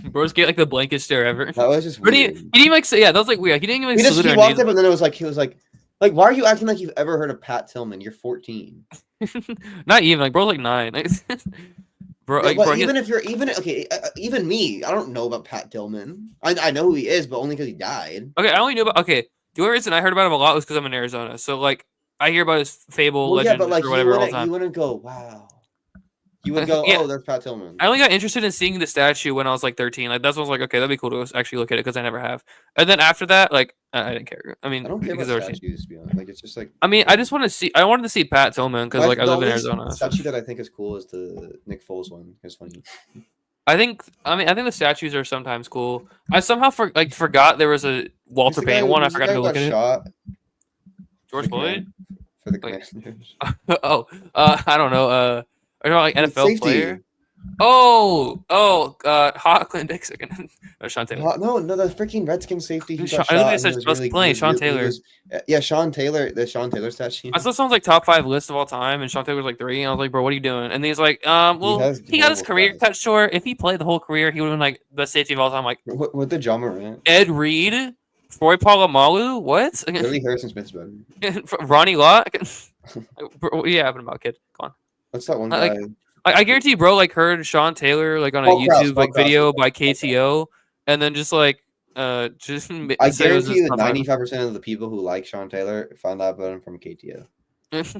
Bro's get like the blankest stare ever. That was just weird. He didn't even like say, yeah, that was like weird. He didn't even. He walked up and then he was like, why are you acting like you've ever heard of Pat Tillman? You're 14. Not even like bro's like 9. Bro, like, bro, even me, I don't know about Pat Tillman. I know who he is, but only because he died. Okay, I only knew about. Okay, the only reason I heard about him a lot was because I'm in Arizona. So like, I hear about his fable legend or whatever all the time. You wouldn't go, wow. You would go, oh, there's Pat Tillman. I only got interested in seeing the statue when I was like 13. Like that's when I was like, okay, that'd be cool to actually look at it because I never have. And then after that, like, I didn't care. I mean, I don't care about statues, to be honest. Like it's just like. I mean, I just want to see. I wanted to see Pat Tillman because like I live in Arizona. The statue that I think is cool is the Nick Foles one. It's funny. I think the statues are sometimes cool. I somehow forgot there was a Walter Payton one. I forgot to look at it. George Floyd for the Commanders. I don't know. Are you like NFL safety player? Hawkland Dixon. Sean Taylor. No, the freaking Redskins safety. I said playing Sean Taylor. Sean Taylor. The Sean Taylor statue. I saw someone's like top 5 list of all time, and Sean Taylor's like 3. And I was like, bro, what are you doing? And he's like, well, he got his career cut short. If he played the whole career, he would have been like best safety of all time. Like, what the John Morant? Ed Reed, Troy Polamalu, what? Really, Harrison Smith's better. Ronnie Lott. What are you having about, kid? Come on. What's that one guy? I guarantee you, bro, like heard Sean Taylor like on a YouTube video by KTO, and then just like just. I guarantee you, 95% of the people who like Sean Taylor found out about him from KTO.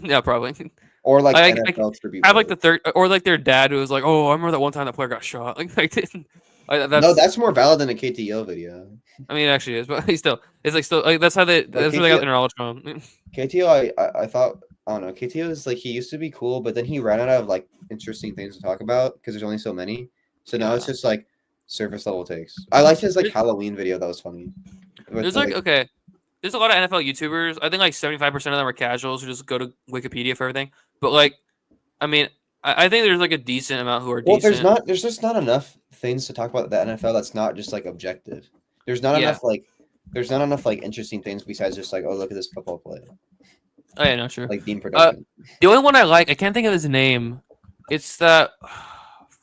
Yeah, probably. Or like NFL tribute. I have like the third, or like their dad who was like, "Oh, I remember that one time that player got shot." That's more valid than a KTO video. I mean, it actually is, but it's that's how they got their knowledge from. KTO, I thought. I don't know. KTO is like he used to be cool, but then he ran out of like interesting things to talk about because there's only so many. So now it's just like surface level takes. I liked his like Halloween video. That was funny. There's there's a lot of NFL YouTubers. I think like 75% of them are casuals who just go to Wikipedia for everything. But like, I mean, I think there's like a decent amount who are decent. There's just not enough things to talk about the NFL that's not just like objective. There's not enough like interesting things besides just like, oh, look at this football play. Oh yeah, no, sure. Like Dean Production. The only one I like, I can't think of his name. It's that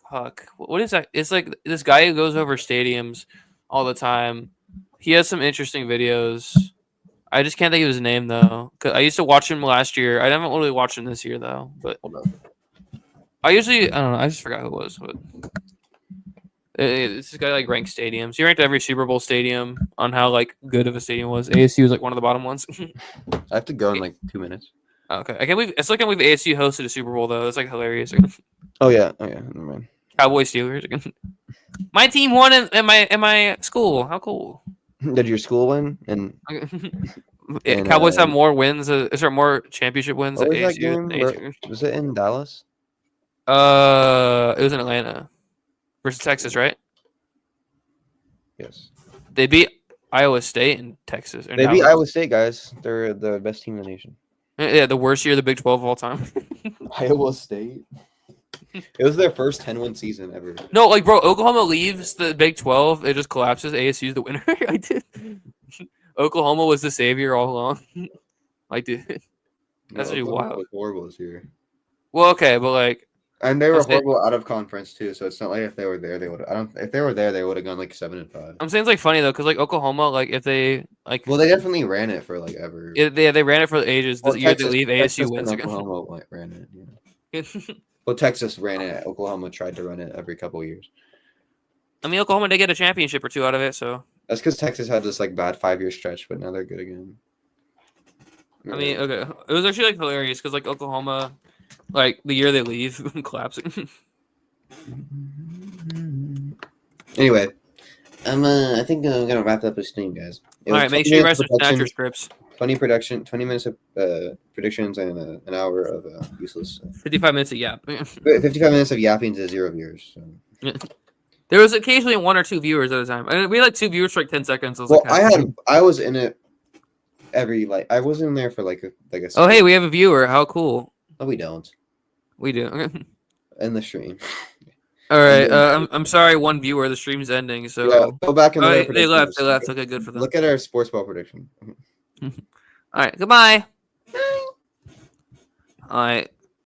fuck. What is that? It's like this guy who goes over stadiums all the time. He has some interesting videos. I just can't think of his name though. Cause I used to watch him last year. I haven't really watched him this year though. But I don't know. I just forgot who it was. But this guy like ranks stadiums. He ranked every Super Bowl stadium on how like good of a stadium was. ASU was like one of the bottom ones. I have to go in like 2 minutes. Okay, I can't believe it's like ASU hosted a Super Bowl though. That's like hilarious. Oh yeah. Never mind. Cowboys Steelers. My team won in my school. How cool. Did your school win? And Cowboys have more wins. Is there more championship wins what at was that ASU? game? Was it in Dallas? It was in Atlanta versus Texas, right? Yes. They beat Iowa State and Texas. They beat Iowa State, guys. They're the best team in the nation. Yeah, the worst year of the Big 12 of all time. Iowa State. It was their first 10-win season ever. No, like, bro, Oklahoma leaves the Big 12. It just collapses. ASU's the winner. I did. Oklahoma was the savior all along. I did. That's really wild. Was horrible this year. Well, okay, but like, and they were horrible out of conference too. So it's not like if they were there, they would. If they were there, they would have gone like 7-5. I'm saying it's like funny though, because like Oklahoma, like if they like, well, they definitely ran it for like ever. Yeah, they ran it for ages. The year they leave, ASU wins. Oklahoma ran it. Yeah. Well, Texas ran it. Oklahoma tried to run it every couple of years. I mean, Oklahoma did get a championship or two out of it, so. That's because Texas had this like bad 5-year stretch, but now they're good again. I mean, okay, it was actually like hilarious because like Oklahoma, like the year they leave, collapsing. Anyway, I think I'm gonna wrap up the stream, guys. All right, make sure you rest snatch your scripts. 20 minutes of predictions, and an hour of useless. 55 minutes of yap. 55 minutes of yapping to 0 viewers. So. There was occasionally 1 or 2 viewers at a time. I mean, we had like 2 viewers for like 10 seconds. I was in it I was in there for like a. Oh, hey, we have a viewer. How cool. No, we don't. We do. In the stream. All right. I'm sorry, 1 viewer. The stream's ending. So yeah, go back and they left. They left. Okay, good for them. Look at our sports ball prediction. All right. Goodbye. All right.